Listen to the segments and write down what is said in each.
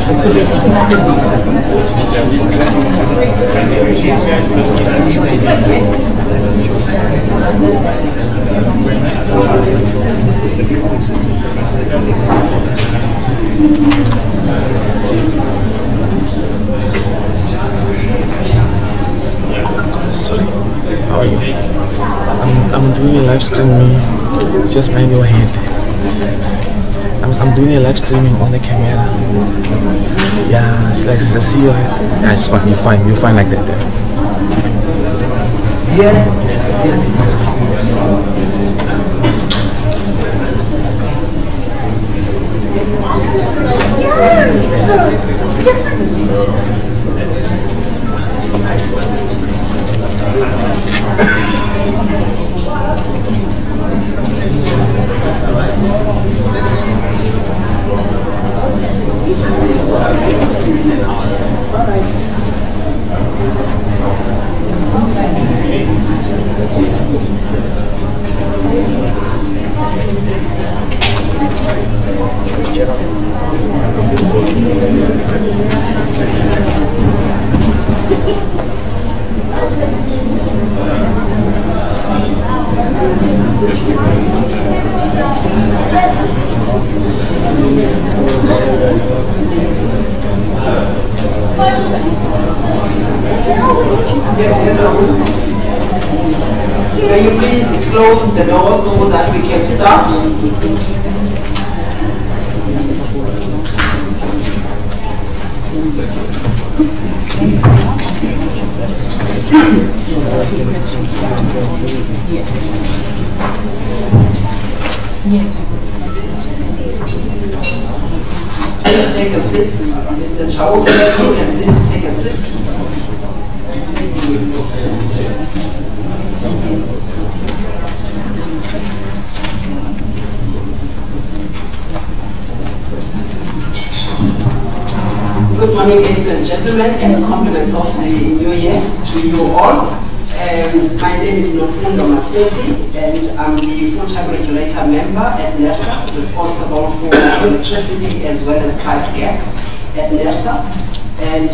Sorry, how are you? I'm doing a live streaming. Just mind your head. I'm doing a live streaming on the camera. Yeah, it's like I see your head. Yeah, it's fine. You're fine like that. Can you please close the door so that we can start? Please take a seat. Mr. Chao, can please take a seat. Good morning, ladies and gentlemen, and compliments of the new year to you all. My name is Nofundo Maseti, and I'm the full-time regulator member at Nersa, responsible for electricity as well as pipe gas at Nersa. And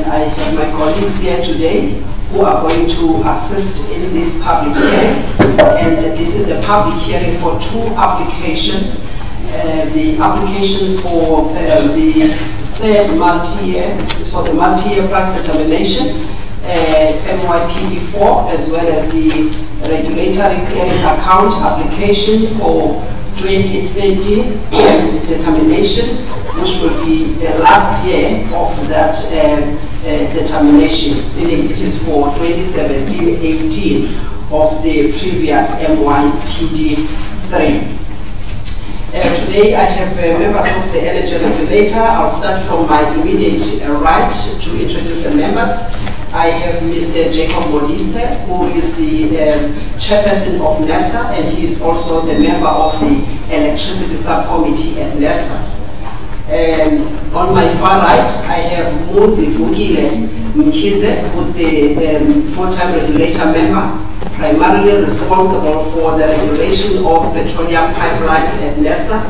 I have my colleagues here today who are going to assist in this public hearing. And this is the public hearing for two applications. The application for the third multi-year is for the multi-year price determination, MYPD 4, as well as the regulatory clearing account application for 2030 determination, which will be the last year of that determination, meaning it is for 2017-18 of the previous MYPD 3. Today I have members of the energy regulator. I'll start from my immediate right to introduce the members. I have Mr. Jacob Modise, who is the chairperson of Nersa, and he is also the member of the electricity subcommittee at Nersa. On my far right, I have Muzi Vukile Mkize, who's the full-time regulator member, primarily responsible for the regulation of petroleum pipelines at Nersa,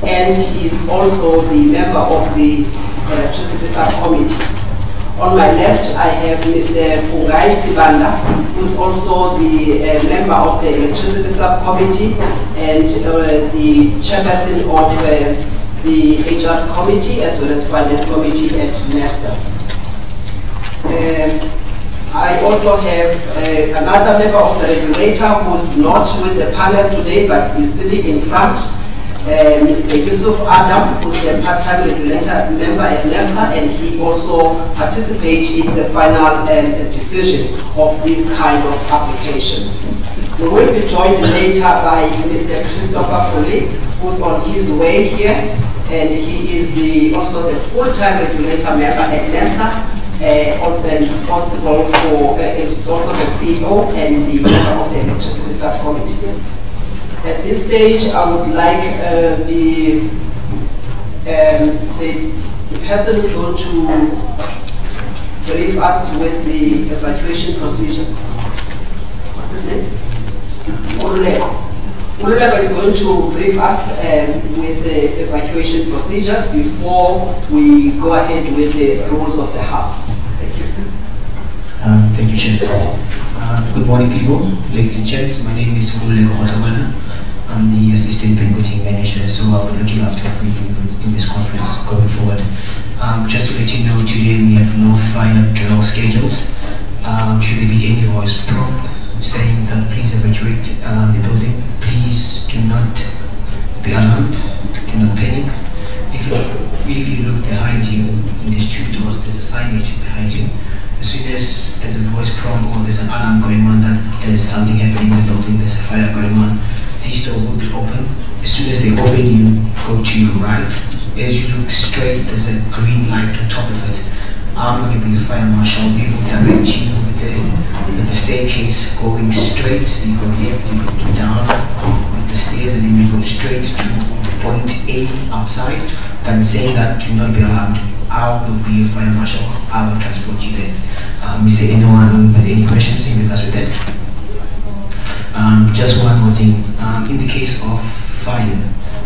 and he is also the member of the electricity subcommittee. On my left, I have Mr. Fungai Sibanda, who is also the member of the electricity subcommittee and the chairperson of the HR committee as well as finance committee at Nersa. I also have another member of the regulator who's not with the panel today, but is sitting in front, Mr. Yusuf Adam, who's the part-time regulator member at Nersa, and he also participates in the final decision of these kind of applications. We will be joined later by Mr. Christopher Foley, who's on his way here, and he is also the full-time regulator member at Nersa, responsible for, it's also the CEO and the member of the electricity subcommittee. At this stage, I would like the person who's going to brief us with the evacuation procedures. What's his name? Orleko. Ululeko is going to brief us with the evacuation procedures before we go ahead with the rules of the House. Thank you. Thank you, Chair. Good morning, people, ladies and gents. My name is Ululeko. I'm the Assistant Banqueting Manager, so I'll be looking after you in this conference going forward. Just to let you know, today we have no fire drill scheduled. Should there be any voice prompt saying that please evacuate the building, please do not be alarmed, do not panic. If you look behind you, in these two doors, there's a signage behind you. As soon as there's a voice prompt or there's an alarm going on that there's something happening in the building, there's a fire going on, these doors will be open. As soon as they open, you go to your right. As you look straight, there's a green light on top of it. I'm going to be the fire marshal. We will direct you with the staircase going straight. You go left, you go down with the stairs, and then you go straight to point A outside. But in saying that, do not be alarmed. I will be your fire marshal. I will transport you there. Is there anyone with any questions in regards with that? Just one more thing. In the case of fire,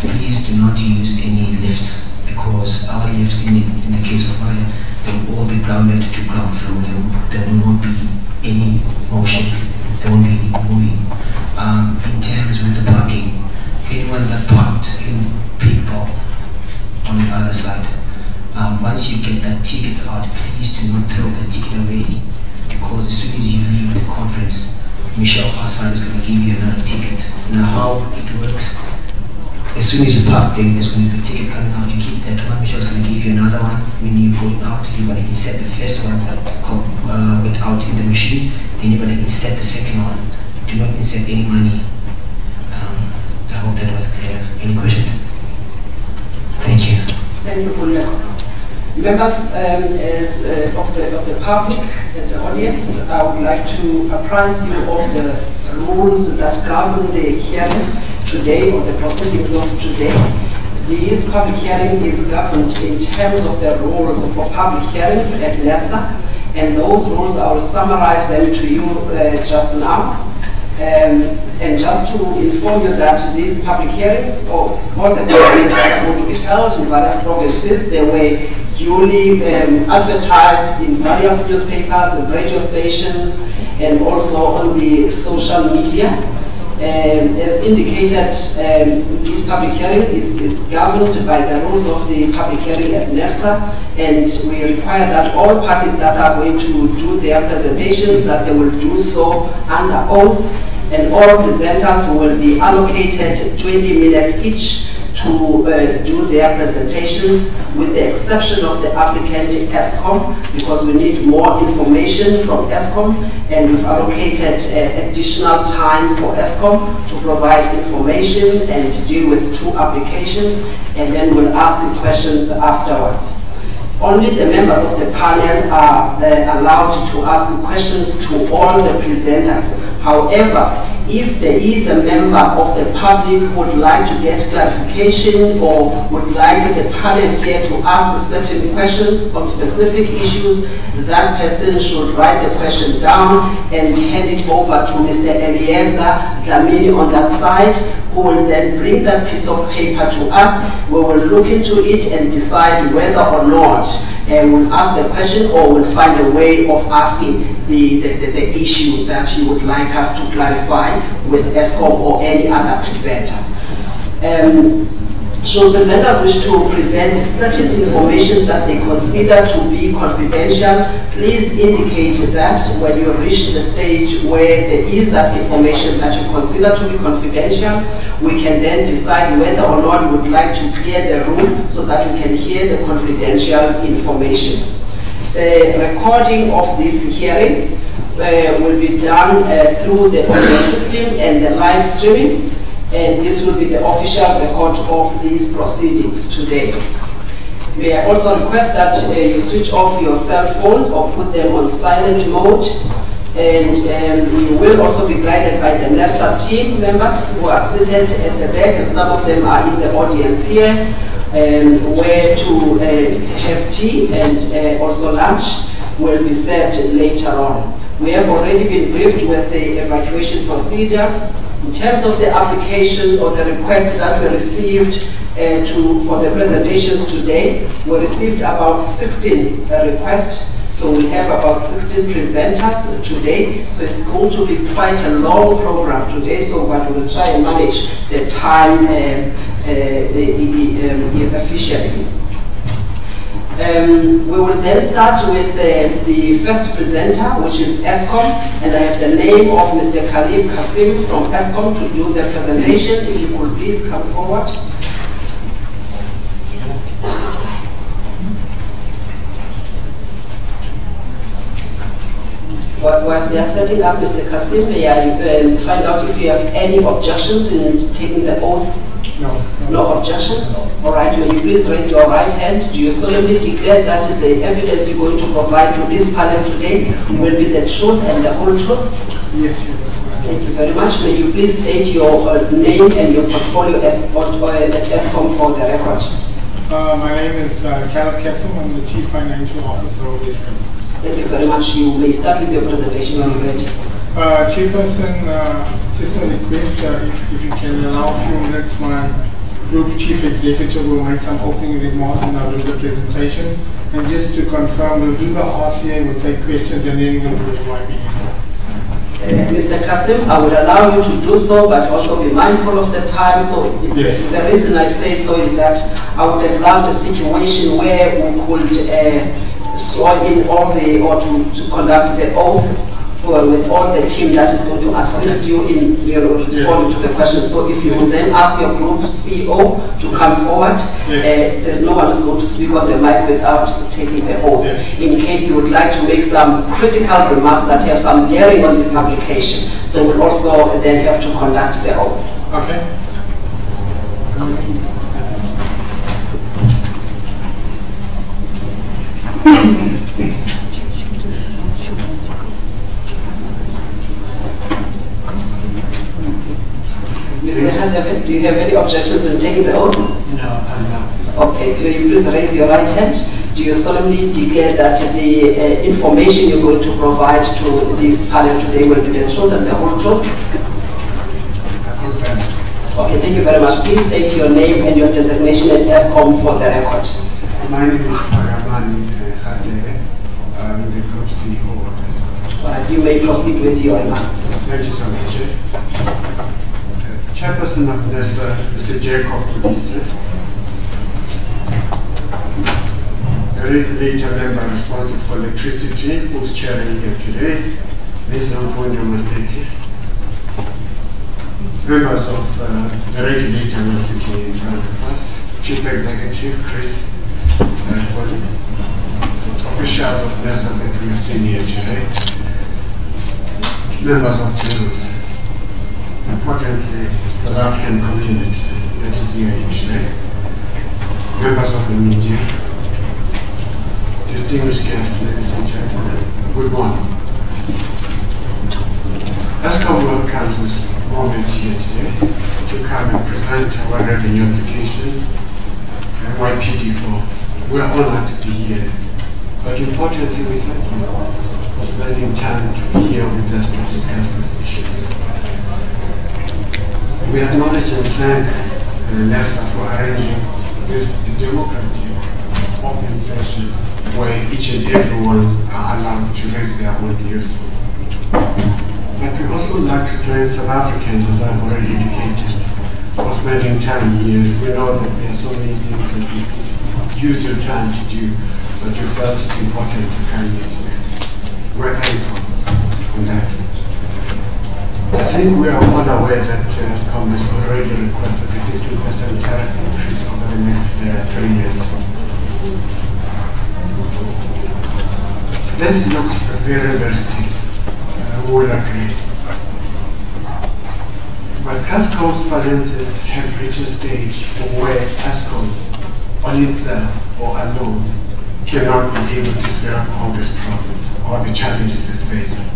please do not use any lifts, because our lifts in the case of fire, they will all be grounded to ground floor. There will not be any motion. There won't be any moving. In terms with the parking, anyone that parked in people on the other side, once you get that ticket out, please do not throw the ticket away, because as soon as you leave the conference, Michelle outside is going to give you another ticket. Now how it works, as soon as you park there, there's going to be a ticket coming out, you keep that one, Michelle's going to give you another one. When you go out, you're going to insert the first one that went out in the machine, then you're going to insert the second one. Do not insert any money. I hope that was clear. Any questions? Thank you. Thank you, Ululeko. Members of the public and the audience, I would like to apprise you of the rules that govern the hearing today, or the proceedings of today. This public hearing is governed in terms of the rules for public hearings at Nersa, and those rules, I will summarize them to you just now. And just to inform you that these public hearings, or all the public hearings that are going to be held in various provinces, they were duly advertised in various newspapers and radio stations, and also on the social media. As indicated, this public hearing is governed by the rules of the public hearing at Nersa, and we require that all parties that are going to do their presentations, that they will do so under oath, and all presenters will be allocated 20 minutes each to do their presentations, with the exception of the applicant ESCOM, because we need more information from ESCOM, and we've allocated additional time for ESCOM to provide information and deal with 2 applications, and then we'll ask the questions afterwards. Only the members of the panel are allowed to ask questions to all the presenters. However, if there is a member of the public who would like to get clarification, or would like the panel here to ask certain questions on specific issues, that person should write the question down and hand it over to Mr. Eliezer Dlamini on that side, who will then bring that piece of paper to us. We will look into it and decide whether or not we'll ask the question, or we'll find a way of asking the issue that you would like us to clarify with ESCOM or any other presenter. Should presenters wish to present certain information that they consider to be confidential, please indicate that when you reach the stage where there is that information that you consider to be confidential. We can then decide whether or not we would like to clear the room so that we can hear the confidential information. The recording of this hearing will be done through the audio system and the live streaming, and this will be the official record of these proceedings today. May I also request that you switch off your cell phones or put them on silent mode, and you will also be guided by the Nersa team members who are seated at the back, and some of them are in the audience here, where to have tea, and also lunch will be served later on. We have already been briefed with the evacuation procedures. In terms of the applications or the requests that were received for the presentations today, we received about 16 requests. So we have about 16 presenters today. So it's going to be quite a long program today. So but we'll try and manage the time efficiently. We will then start with the first presenter, which is ESCOM, and I have the name of Mr. Khalib Kasim from ESCOM to do the presentation. If you could please come forward. Whilst they are setting up, Mr. Kasim, may I find out if you have any objections in taking the oath? No. No objections? All right, may you please raise your right hand. Do you solemnly declare that the evidence you're going to provide to this panel today will be the truth and the whole truth? Yes, Chair. Thank you very much. May you please state your name and your portfolio at ESCOM for the record. My name is Khalib Kasim. I'm the Chief Financial Officer of ESCOM. Thank you very much. You may start with your presentation when you're ready. Chairperson, just a request, if you can allow a few minutes, my Group Chief Executive will make some opening remarks and I'll do the presentation. And just to confirm, we'll do the RCA, we'll take questions and then we'll do the MYPD. Mr. Kasim, I would allow you to do so, but also be mindful of the time. So yes. The reason I say so is that I would have loved a situation where we could swear in all the, or to conduct the oath with all the team that is going to assist you in responding to the questions. So if you will then ask your group CEO to come forward, there's no one who's going to speak on the mic without taking the oath. In case you would like to make some critical remarks that have some bearing on this application, so we'll also then have to conduct the oath. Okay. Mr. Handavet, do you have any objections in taking the oath? No, I'm not. Okay, will you please raise your right hand? Do you solemnly declare that the information you're going to provide to this panel today will be the truth and the whole truth? Okay, thank you very much. Please state your name and your designation at ESCOM for the record. My name is Paramani Khadege. I'm the Group CEO of ESCOM. All right, you may proceed with your remarks. Thank you so much. Chairperson of Nersa, Mr. Jacob Budise. The regulator member responsible for electricity, who's chairing here today, Ms. Namfundo Maseti. Members of the regulator sitting in front of us, Chief Executive Chris Body, officials of Nersa that we have seen here today, members of business, importantly, South African community that is here today, members of the media, distinguished guests, ladies and gentlemen, good morning. ESCOM welcomes this moment here today to come and present our revenue application, MYPD for. We are honored to be here, but importantly, we thank you for spending time to be here with us to discuss these issues. We acknowledge and thank Nersa for arranging this democratic open session where each and everyone are allowed to raise their own views. But we also like to thank South Africans, as I've already indicated, for spending time here. We know that there are so many things that you use your time to do, but you felt it important to come here today. We're thankful for that. I think we are all aware that ESCOM has already requested a 15% tariff increase over the next 3 years. This looks very, very steep. We will agree. But ESCOM's finances have reached a stage where ESCOM on itself or alone cannot be able to solve all these problems or the challenges it's facing.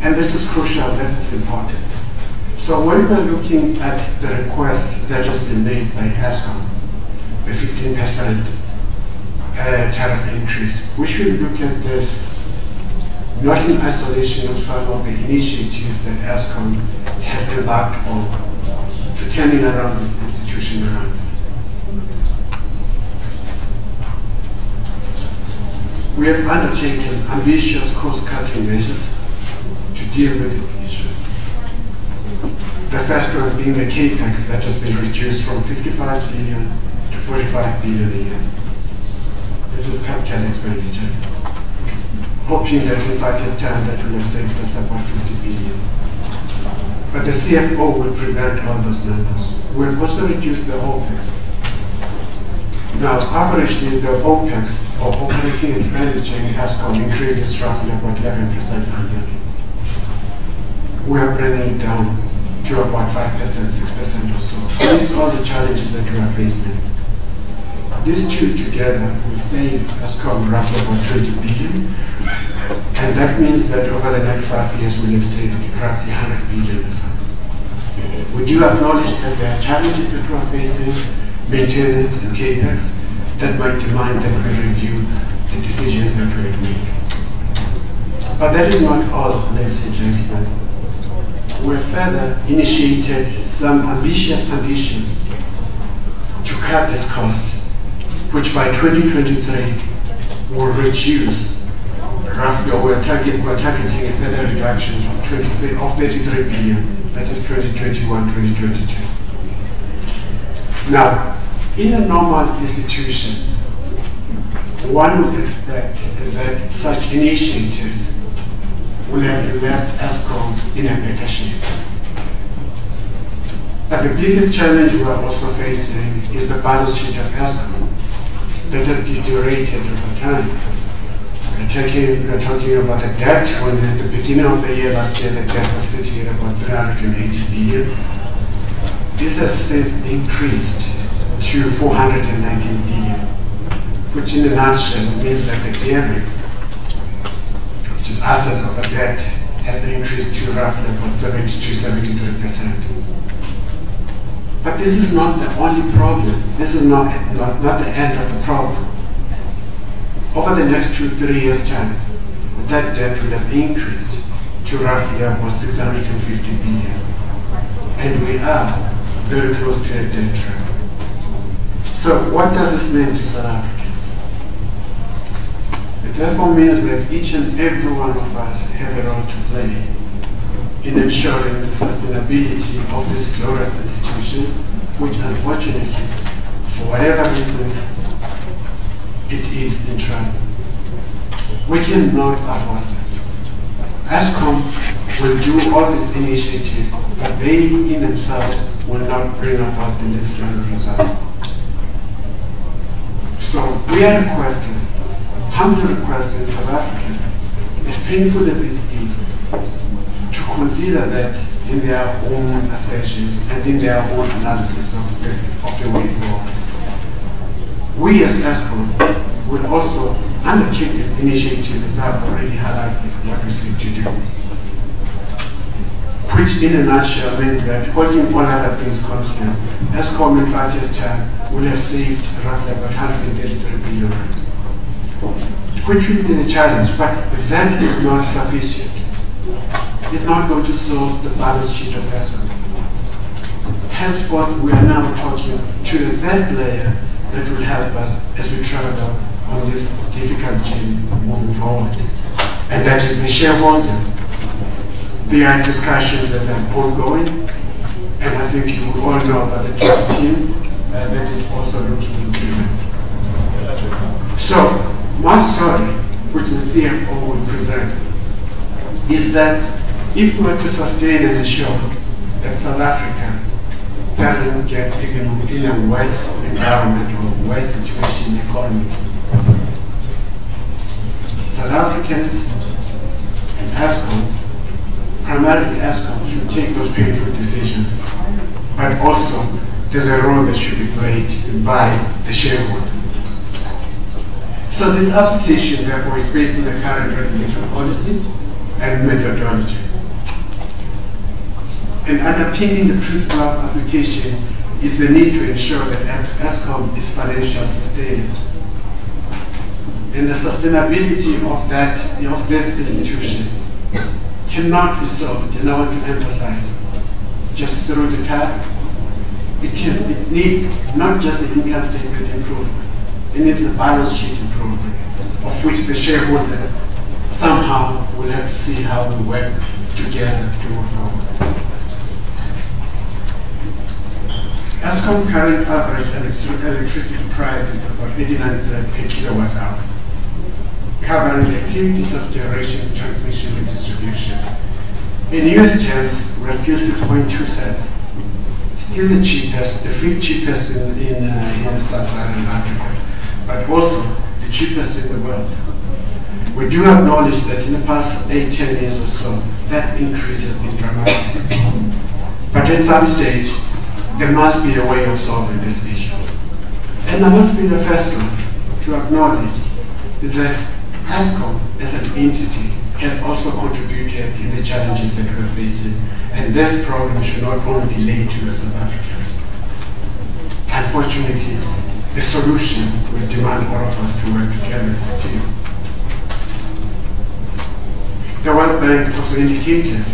And this is crucial, this is important. So when we're looking at the request that has been made by ESCOM, the 15% tariff increase, we should look at this not in isolation of some of the initiatives that ESCOM has embarked on to turning around this institution around. We have undertaken ambitious cost-cutting measures to deal with this issue. The first one being the capex that has been reduced from 55 billion to 45 billion a year. This is capital expenditure. Hoping that in 5 years' time that will have saved us about 50 billion. But the CFO will present all those numbers. We have also reduced the OPEX. Now, averagely, the OPEX, or operating expenditure in ESCOM, increases roughly about 11% annually. We are bringing it down to about 5%, 6% or so. These are all the challenges that we are facing. These two together will save ESCOM roughly about 20 billion, and that means that over the next 5 years we'll have saved roughly 100 billion. We do acknowledge that there are challenges that we are facing, maintenance and capex, that might demand that we review the decisions that we have made. But that is not all, ladies and gentlemen. We have further initiated some ambitious ambitions to cut this cost, which by 2023 will reduce roughly, or we're targeting a further reduction of 33 billion, that is 2021, 2022. Now, in a normal institution, one would expect that such initiatives will have left ESCOM in a better shape. But the biggest challenge we are also facing is the balance sheet of ESCOM that has deteriorated over time. We're talking about the debt. When at the beginning of the year last year, the debt was sitting at about 380 billion. This has since increased to 419 billion, which in a nutshell means that the gearing, which is assets over debt, has increased to roughly about 72-73%. But this is not the only problem. This is not the end of the problem. Over the next 2-3 years' time, that debt will have increased to roughly about 650 billion. And we are very close to a debt trap. So what does this mean to South Africans? It therefore means that each and every one of us have a role to play in ensuring the sustainability of this glorious institution, which unfortunately, for whatever reasons, it is in trouble. We cannot avoid that. ESCOM will do all these initiatives, but they in themselves will not bring about the necessary results. So we are requesting, humbly requesting South Africans, as painful as it is, to consider that in their own assertions and in their own analysis of the way forward. We as ESCOM will also undertake this initiative, as I've already highlighted what we seek to do, which in a nutshell means that holding all other things constant, ESCOM in 5 years' time will have saved roughly about 133 billion rands, which will be the challenge, but that is not sufficient. It's not going to solve the balance sheet of ESCOM. Henceforth, we are now talking to the third layer that will help us as we travel on this difficult journey moving forward, and that is the shareholder. There are discussions that are ongoing, and I think you will all know about the trust team that is also looking into it. So, my story, which the CFO will present, is that if we were to sustain and ensure that South Africa doesn't get even in a worse environment or worse situation in the economy, South Africans and ESCOM, primarily ESCOM, should take those painful decisions, but also there's a role that should be played by the shareholder. So this application, therefore, is based on the current regulatory policy and methodology. And underpinning the principle of application is the need to ensure that ESCOM is financially sustainable. And the sustainability of this institution cannot be solved, and I want to emphasize, just through the tap. It needs not just the income statement improvement, it needs the balance sheet improvement, of which the shareholder somehow will have to see how we work together to move forward. Eskom current average electricity price is about 89 cents per kilowatt hour, covering the activities of generation, transmission, and distribution. In US terms, we're still 6.2 cents. Still the cheapest, the fifth cheapest in the sub-Saharan Africa, but also the cheapest in the world. We do acknowledge that in the past 8-10 years or so, that increase has been dramatic. But at some stage, there must be a way of solving this issue. And I must be the first one to acknowledge that Eskom as an entity has also contributed in the challenges that we're facing. And this problem should not only be laid to the South Africans. Unfortunately, the solution will demand all of us to work together as a team. The World Bank also indicated,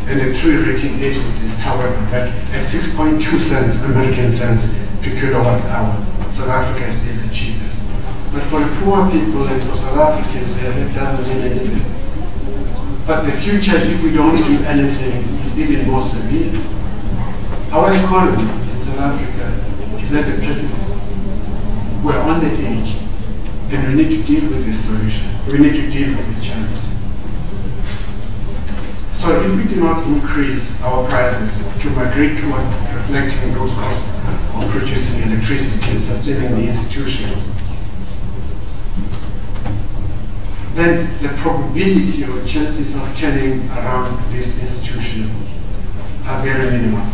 and the three rating agencies, however, that at 6.2 cents American cents per kilowatt hour, South Africa is still the cheapest. But for the poor people and for South Africans, that doesn't mean anything. But the future, if we don't do anything, is even more severe. Our economy in South Africa is at the precipice. We're on the edge, and we need to deal with this solution. We need to deal with this challenge. So if we do not increase our prices to migrate towards reflecting those costs of producing electricity and sustaining the institution, then the probability or chances of turning around this institution are very minimal.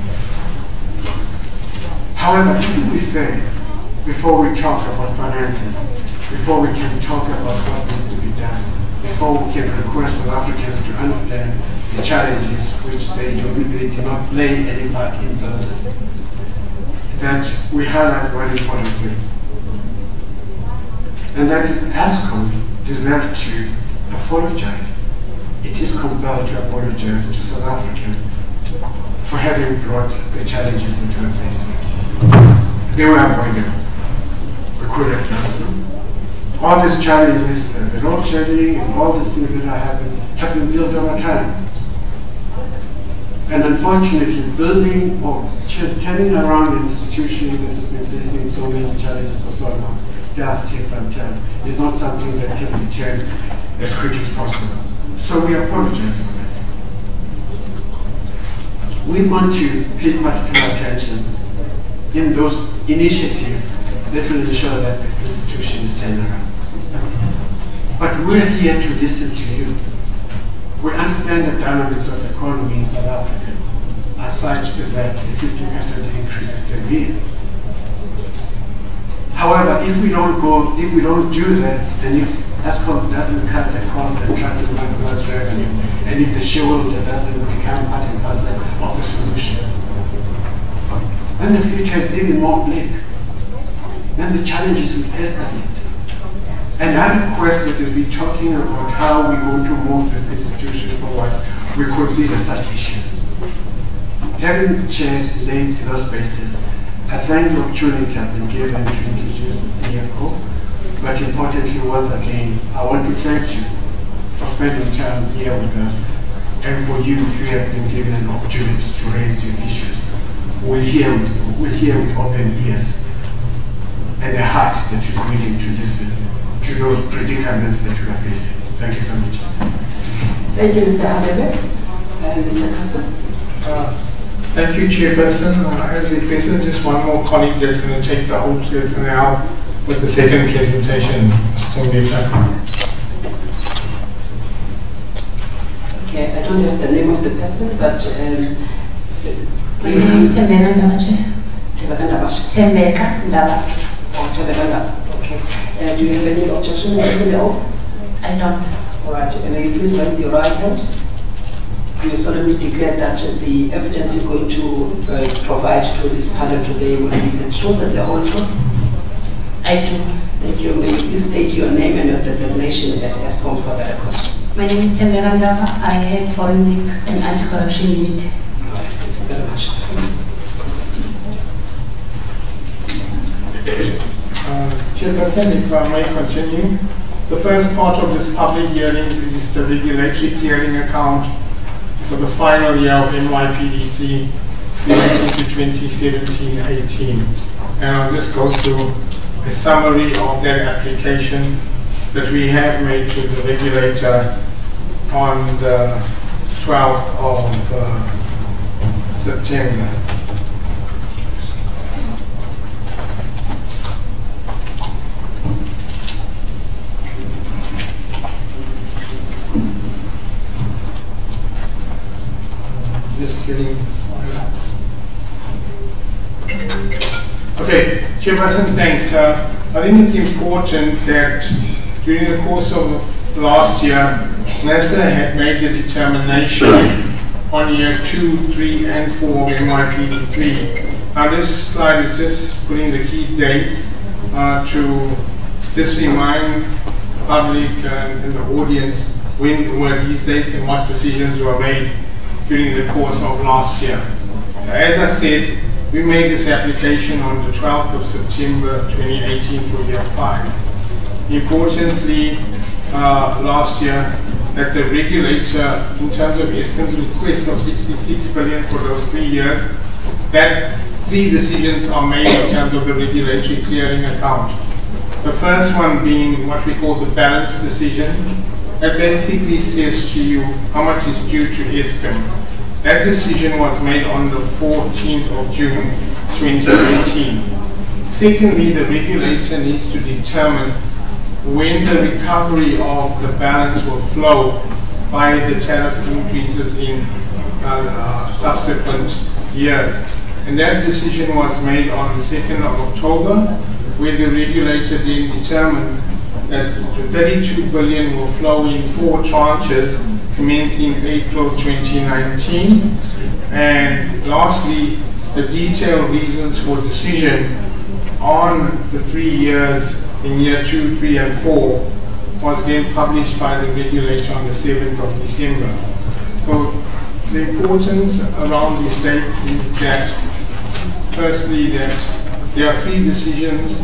However, if we fail, before we talk about finances, before we can talk about what needs to be done, before we can request South Africans to understand the challenges which they do not play any part in building, that we highlight one important thing. And that is Eskom deserves to apologize. It is compelled to apologize to South Africans for having brought the challenges that we are facing. They were avoidable. We could have done so. All these challenges, the load shedding and all these things that are happening, have been built over time. And unfortunately, building or turning around an institution that has been facing so many challenges for so long does take some time. It's not something that can be turned as quick as possible. So we apologize for that. We want to pay particular attention in those initiatives that will ensure that this institution is turned around. But we're here to listen to you. We understand the dynamics of the economy in South Africa are such that a 50% increase is severe. However, if we don't do that, and if Eskom doesn't cut the cost and try to maximize revenue, and if the shareholder doesn't become part and parcel of the solution, then the future is even more bleak. Then the challenges will escalate. And I request that as we're talking about how we're going to move this institution forward, we consider such issues. Having laid those bases, I thank the opportunity I've been given to introduce the CFO, but importantly, once again, I want to thank you for spending time here with us and for you to have been given an opportunity to raise your issues. We'll hear with open ears and a heart that is willing to listen to those predicaments that we are facing. Thank you so much. Thank you, Mr. Adebe. Mr. Kassa. Thank you, Chairperson. As requested, just one more colleague that's going to take the oath, that's going to help with the second presentation. Okay, I don't have the name of the person, but my name is Tembeka Ndaba. Tembeka Ndaba. Oh, Tembeka Ndaba. Okay. Do you have any objection to the oath? I don't. All right. May you please raise your right hand? You solemnly declare that the evidence you're going to provide to this panel today will be the truth and the whole truth? I do. Thank you. May you please state your name and your designation at ESCOM for the record. My name is Tembeka Ndaba. I head Forensic and Anti-Corruption Unit. Thank you very much. Chairperson, if I may continue. The first part of this public hearings is the regulatory clearing account for the final year of MYPD relating to 2017-18. And I'll just go through a summary of that application that we have made to the regulator on the 12th of September. Just kidding. Okay, Chairperson, thanks. I think it's important that during the course of last year, Nersa had made the determination on year 2, 3, and 4 of MYPD 3. Now this slide is just putting the key dates to just remind public and the audience when were these dates and what decisions were made during the course of last year. So as I said, we made this application on the 12th of September 2018 for year 5. Importantly, last year, that the regulator, in terms of ESCOM's request of 66 billion for those 3 years, that 3 decisions are made in terms of the regulatory clearing account. The first one being what we call the balance decision. That basically says to you how much is due to ESCOM. That decision was made on the 14th of June 2018. Secondly, the regulator needs to determine when the recovery of the balance will flow via the tariff increases in subsequent years. And that decision was made on the 2nd of October, where the regulator then determined that the 32 billion will flow in 4 tranches commencing April 2019. And lastly, the detailed reasons for decision on the 3 years in year 2, 3, and 4 was then published by the regulator on the 7th of December. So the importance around these dates is that, firstly, that there are 3 decisions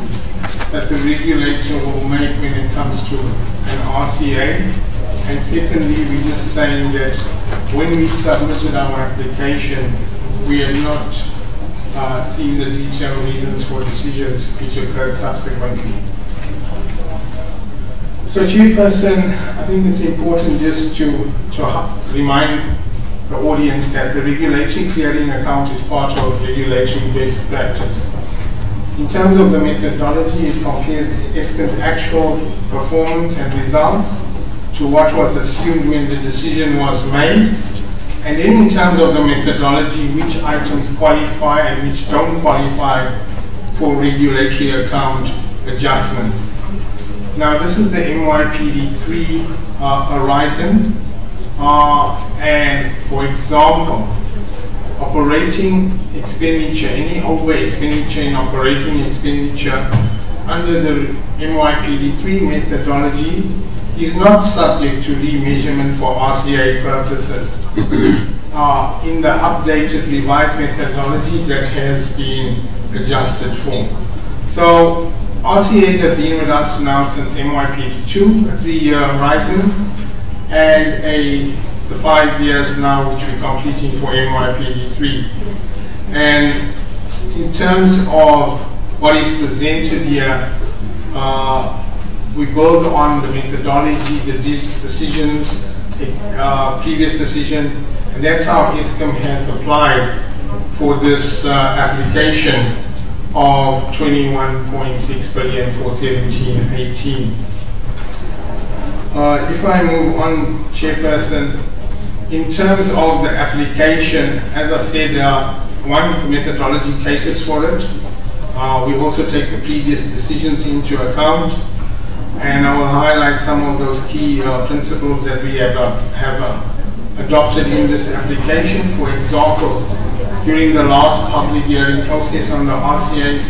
that the regulator will make when it comes to an RCA. And secondly, we're just saying that when we submitted our application, we had not seen the detailed reasons for decisions which occurred subsequently. So, Chairperson, I think it's important just to remind the audience that the regulatory clearing account is part of regulatory best practice. In terms of the methodology, it compares ESCOM's actual performance and results to what was assumed when the decision was made. And then in terms of the methodology, which items qualify and which don't qualify for regulatory account adjustments. Now this is the MYPD 3 horizon. And for example, operating expenditure, any over expenditure in operating expenditure under the MYPD 3 methodology is not subject to remeasurement for RCA purposes in the updated revised methodology that has been adjusted for. So RCAs have been with us now since MYPD 2, a 3-year horizon, and the 5 years now which we're completing for MYPD 3. And in terms of what is presented here, we build on the methodology, the decisions, previous decisions, and that's how ESCOM has applied for this application of 21.6 billion for 17-18. If I move on, Chairperson, in terms of the application, as I said, one methodology caters for it. We also take the previous decisions into account, and I will highlight some of those key principles that we have adopted in this application. For example, during the last public hearing process on the RCAs,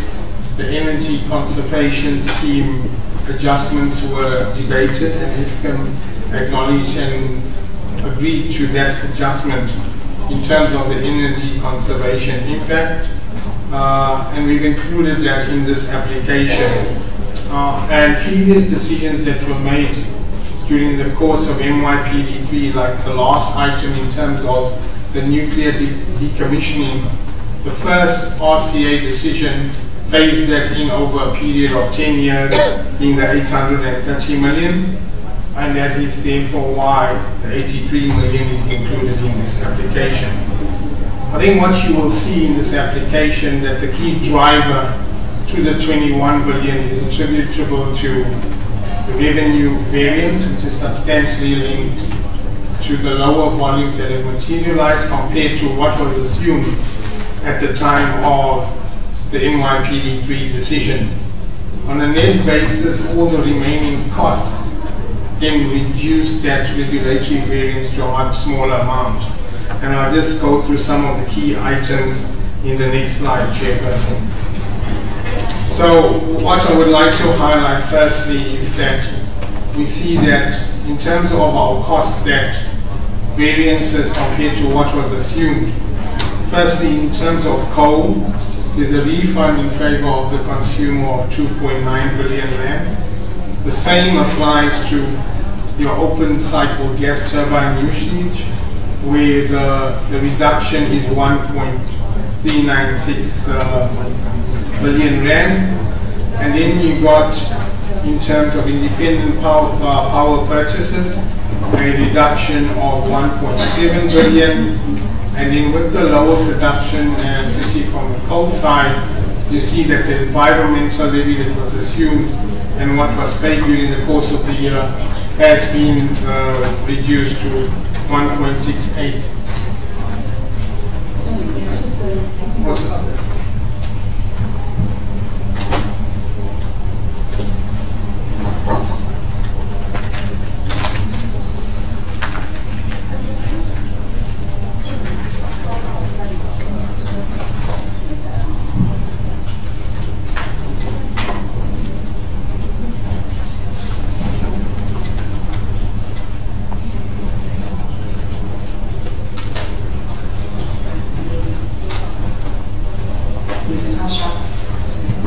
the energy conservation scheme adjustments were debated, and ISCOM acknowledged and agreed to that adjustment in terms of the energy conservation impact, and we've included that in this application. And previous decisions that were made during the course of MYPD3, like the last item in terms of the nuclear decommissioning, the first RCA decision phased that in over a period of 10 years, being the 830 million, and that is therefore why the 83 million is included in this application. I think what you will see in this application, that the key driver to the 21 billion is attributable to the revenue variance, which is substantially linked to the lower volumes that have materialized compared to what was assumed at the time of the MYPD3 decision. On a net basis, all the remaining costs then reduce that regulatory variance to a much smaller amount. And I'll just go through some of the key items in the next slide, Chairperson. So what I would like to highlight firstly is that we see that in terms of our cost, that variances compared to what was assumed. Firstly, in terms of coal, there's a refund in favor of the consumer of 2.9 billion rand. The same applies to your open cycle gas turbine usage, where the reduction is 1.396 billion rand. And then you got, in terms of independent power purchases, a reduction of 1.7 billion. And then with the lower production, especially from the coal side, you see that the environmental levy that was assumed and what was paid during the course of the year has been reduced to 1.68. Sorry, there's just a technical.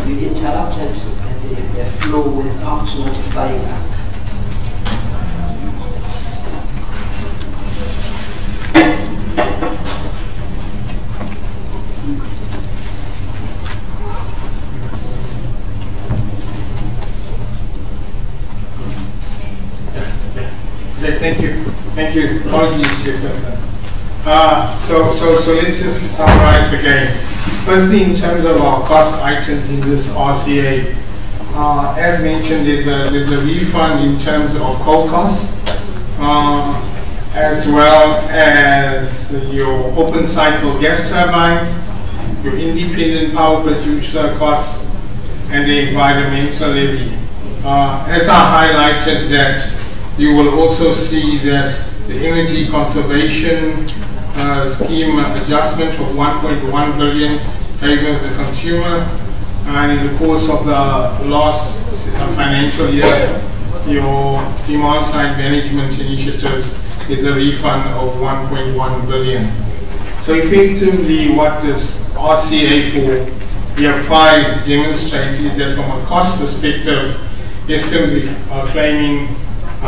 You interrupted the flow without notifying us. Thank you. Apologies, Chairperson. So let's just summarize again. Firstly, in terms of our cost items in this RCA, as mentioned, there's a refund in terms of coal costs, as well as your open cycle gas turbines, your independent power producer costs, and the environmental levy. As I highlighted, that you will also see that the energy conservation scheme adjustment of 1.1 billion favors the consumer, and in the course of the last financial year, your demand side management initiatives is a refund of 1.1 billion. So effectively, what this RCA for year 5 demonstrates is that from a cost perspective, ISCOMs are claiming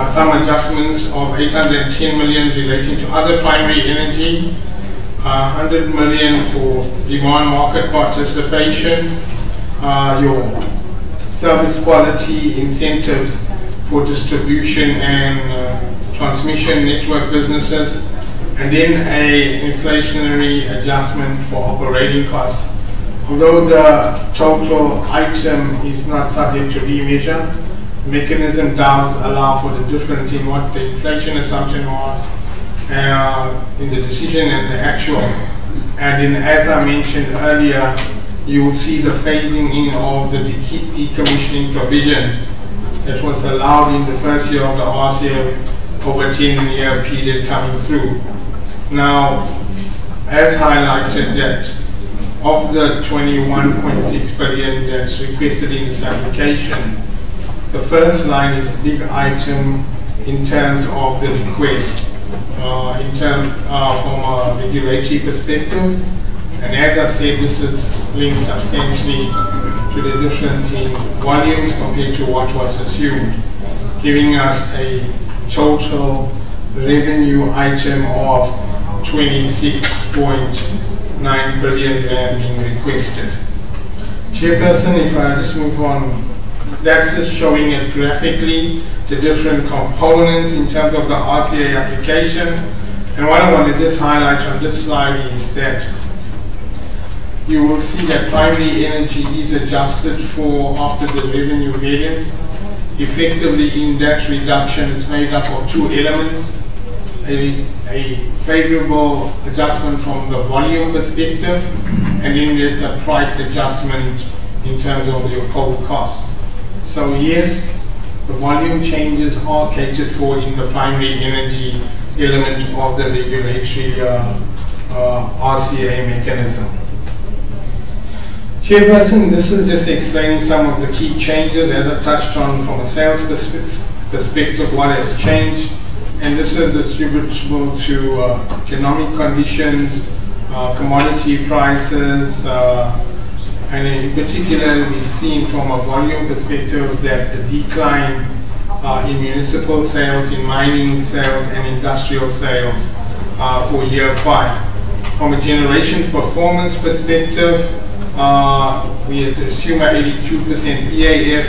some adjustments of 810 million relating to other primary energy, 100 million for demand market participation, your service quality incentives for distribution and transmission network businesses, and then a inflationary adjustment for operating costs. Although the total item is not subject to remeasure, the mechanism does allow for the difference in what the inflation assumption was in the decision and the actual. And then, as I mentioned earlier, you will see the phasing in of the decommissioning provision that was allowed in the first year of the RCA over a 10-year period coming through. Now, as highlighted, that of the 21.6 billion that's requested in this application, the first line is the big item in terms of the request, from a regulatory perspective. And as I said, this is linked substantially to the difference in volumes compared to what was assumed, giving us a total revenue item of 26.9 billion rand being requested. Chairperson, if I just move on, that's just showing it graphically, the different components in terms of the RCA application. And what I want to just highlight on this slide is that you will see that primary energy is adjusted for after the revenue variance. Effectively, in that reduction, it's made up of two elements: a favorable adjustment from the volume perspective, and then there's a price adjustment in terms of your coal cost. So yes, the volume changes are catered for in the primary energy element of the regulatory RCA mechanism. Chairperson, this is just explaining some of the key changes as I touched on from a sales perspective, what has changed. And this is attributable to economic conditions, commodity prices, and in particular we've seen from a volume perspective that the decline in municipal sales, in mining sales and industrial sales for year 5. From a generation performance perspective, we had assumed 82% EAF,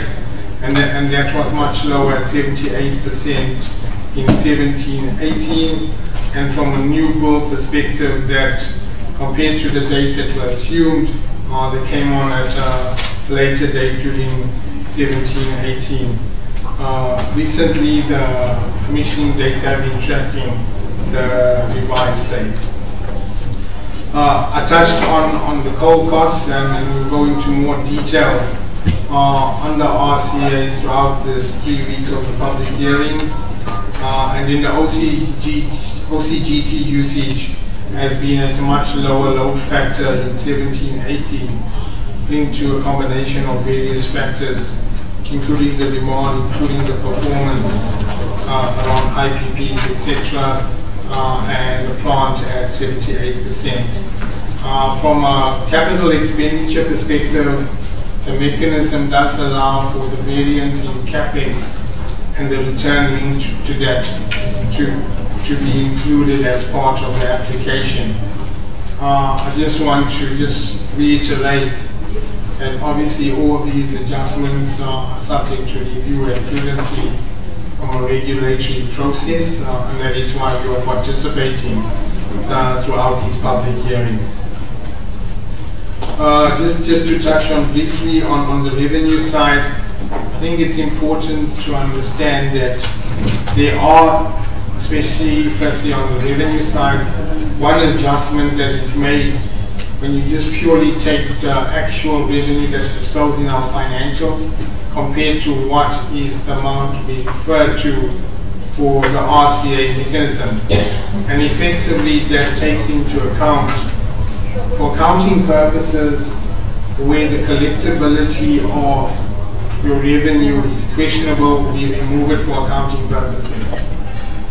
and that was much lower at 78% in 17-18. And from a new build perspective, that compared to the dates that were assumed, they came on at a later date during 17-18. Recently, the commissioning dates have been tracking the revised dates. I touched on the coal costs, and we'll go into more detail on the RCAs throughout this 3 weeks of the public hearings. And in the OCGT usage has been at a much lower load factor in 17-18, linked to a combination of various factors, including the demand, including the performance around IPPs, etc., and the plant at 78%. From a capital expenditure perspective, the mechanism does allow for the variance in CapEx and the return linked to that to be included as part of the application. I just want to reiterate that obviously all these adjustments are subject to review and prudency from a regulatory process, and that is why you are participating throughout these public hearings. Just to touch on briefly on the revenue side, I think it's important to understand that there are, especially firstly on the revenue side, one adjustment that is made when you just purely take the actual revenue that's disclosed in our financials compared to what is the amount we refer to for the RCA mechanism. And effectively that takes into account, for accounting purposes, where the collectability of your revenue is questionable, we remove it for accounting purposes.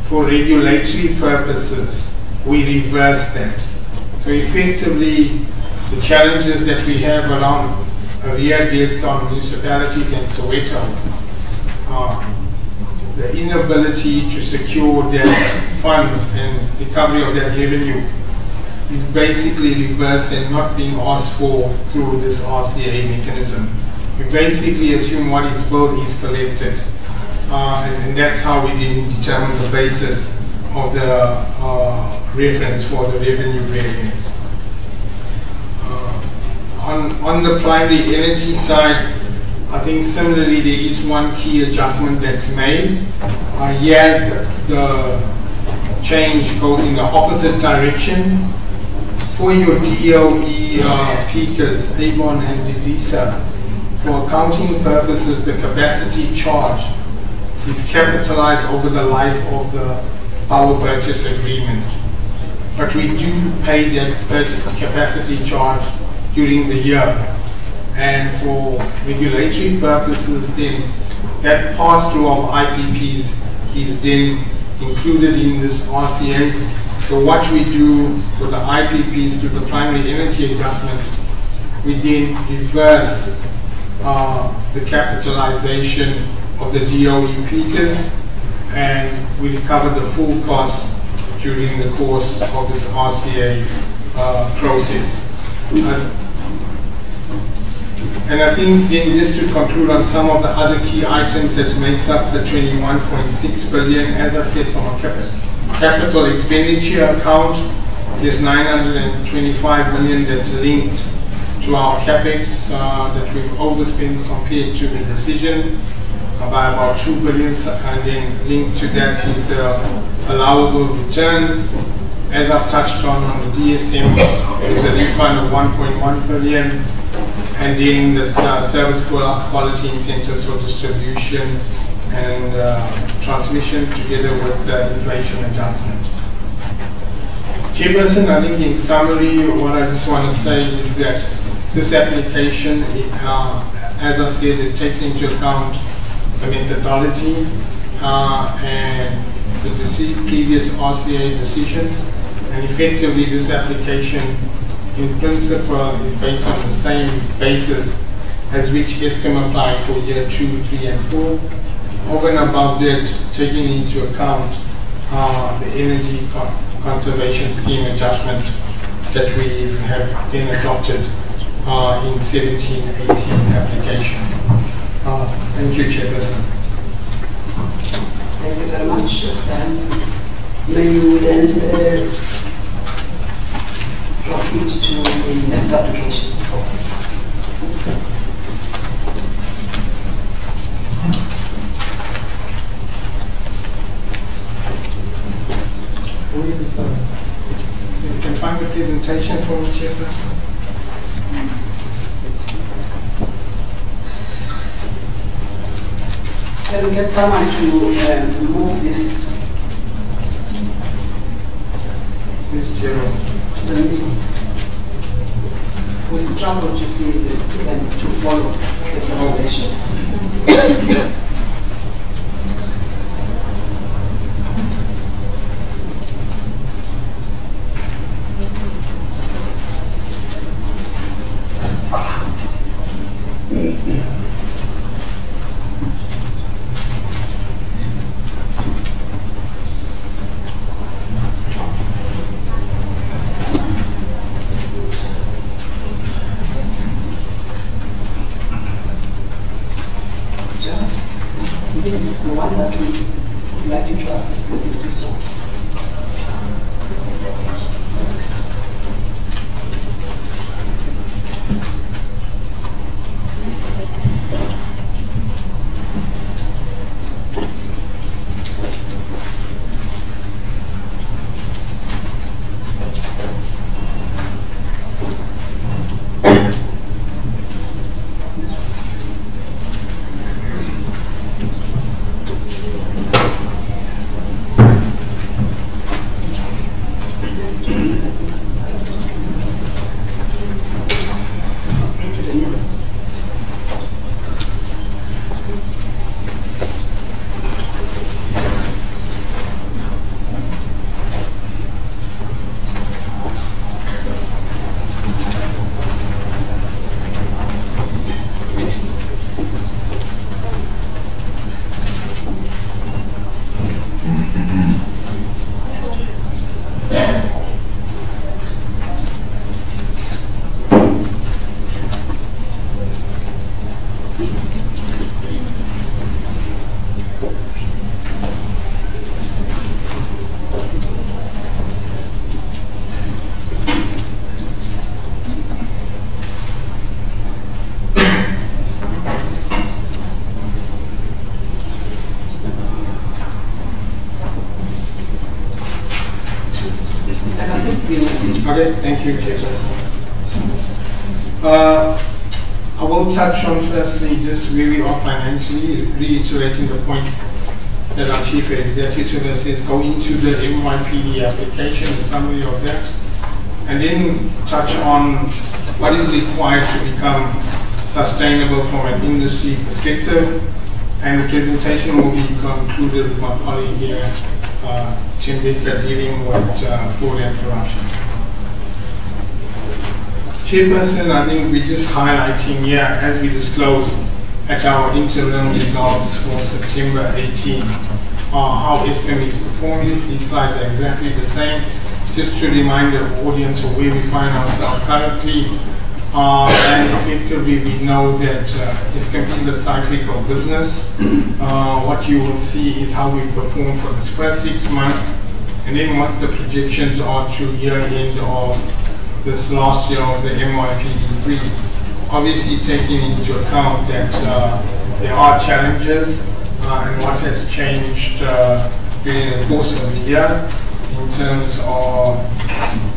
For regulatory purposes, we reverse that. So effectively, the challenges that we have around arrear debts on municipalities and Soweto, the inability to secure their funds and recovery of that revenue is basically reversed and not being asked for through this RCA mechanism. We basically assume what is billed is collected, and that's how we determine the basis of the reference for the revenue variance. On the primary energy side, I think similarly there is one key adjustment that's made. Here the change goes in the opposite direction. For your DOE peakers, Avon and Dedisa, for accounting purposes, the capacity charge is capitalized over the life of the power purchase agreement. But we do pay that capacity charge during the year. And for regulatory purposes, then that pass-through of IPPs is then included in this RCA. So what we do for the IPPs to the primary energy adjustment, we then reverse the capitalization of the DOE peakers, and we recover the full cost during the course of this RCA process. And I think then just to conclude on some of the other key items that makes up the 21.6 billion, as I said, from a capital expenditure account, there's 925 million that's linked to our capex that we've overspent compared to the decision by about 2 billion, and then linked to that is the allowable returns. As I've touched on the DSM, there's a refund of 1.1 billion, and then the service quality incentives for distribution and transmission together with the inflation adjustment. Chairperson, I think in summary, what I just want to say is that this application, as I said, it takes into account the methodology and the previous RCA decisions, and effectively this application in principle is based on the same basis as which ESCOM applied for year 2, 3 and 4. Over and above that, taking into account the energy conservation scheme adjustment that we have been adopted in 17-18 application. Thank you, Chairperson. Thank you very much. May you then proceed to the next application. You can find the presentation for the Chairperson. Can we get someone to move this? This is Gerald. We struggle to see and to follow the presentation. This is the one that we would like you to assist with, is this one. Okay, thank you, Chairperson. I will touch on firstly just where we are financially, reiterating the points that our Chief Executive says go into the MYPD application, a summary of that. and then touch on what is required to become sustainable from an industry perspective. And the presentation will be concluded with my colleague here, Tim Baker, dealing with fraud and corruption. Chairperson, I think we're just highlighting here, as we disclosed at our interim results for September 18, how Eskom is performing. These slides are exactly the same. Just to remind the audience of where we find ourselves currently. And effectively, we know that Eskom is a cyclical business. What you will see is how we perform for this first 6 months, and then what the projections are to year end of this last year of the MYPD 3. Obviously, taking into account that there are challenges and what has changed during the course of the year in terms of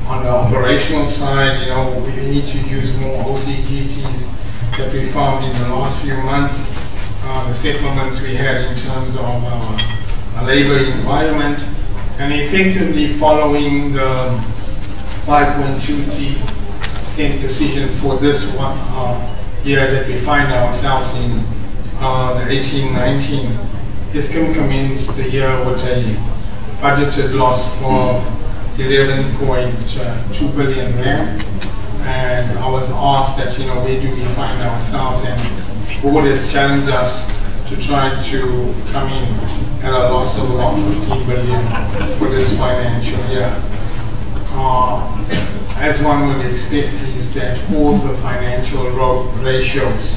on the operational side, we need to use more OCGTs that we found in the last few months. The settlements we had in terms of our labor environment, and effectively following the 5.23% decision for this one year that we find ourselves in, the 18-19, Eskom commenced the year with a budgeted loss of 11.2 billion rand, and I was asked that, where do we find ourselves, and the board has challenged us to try to come in at a loss of about 15 billion for this financial year. As one would expect, is that all the financial ratios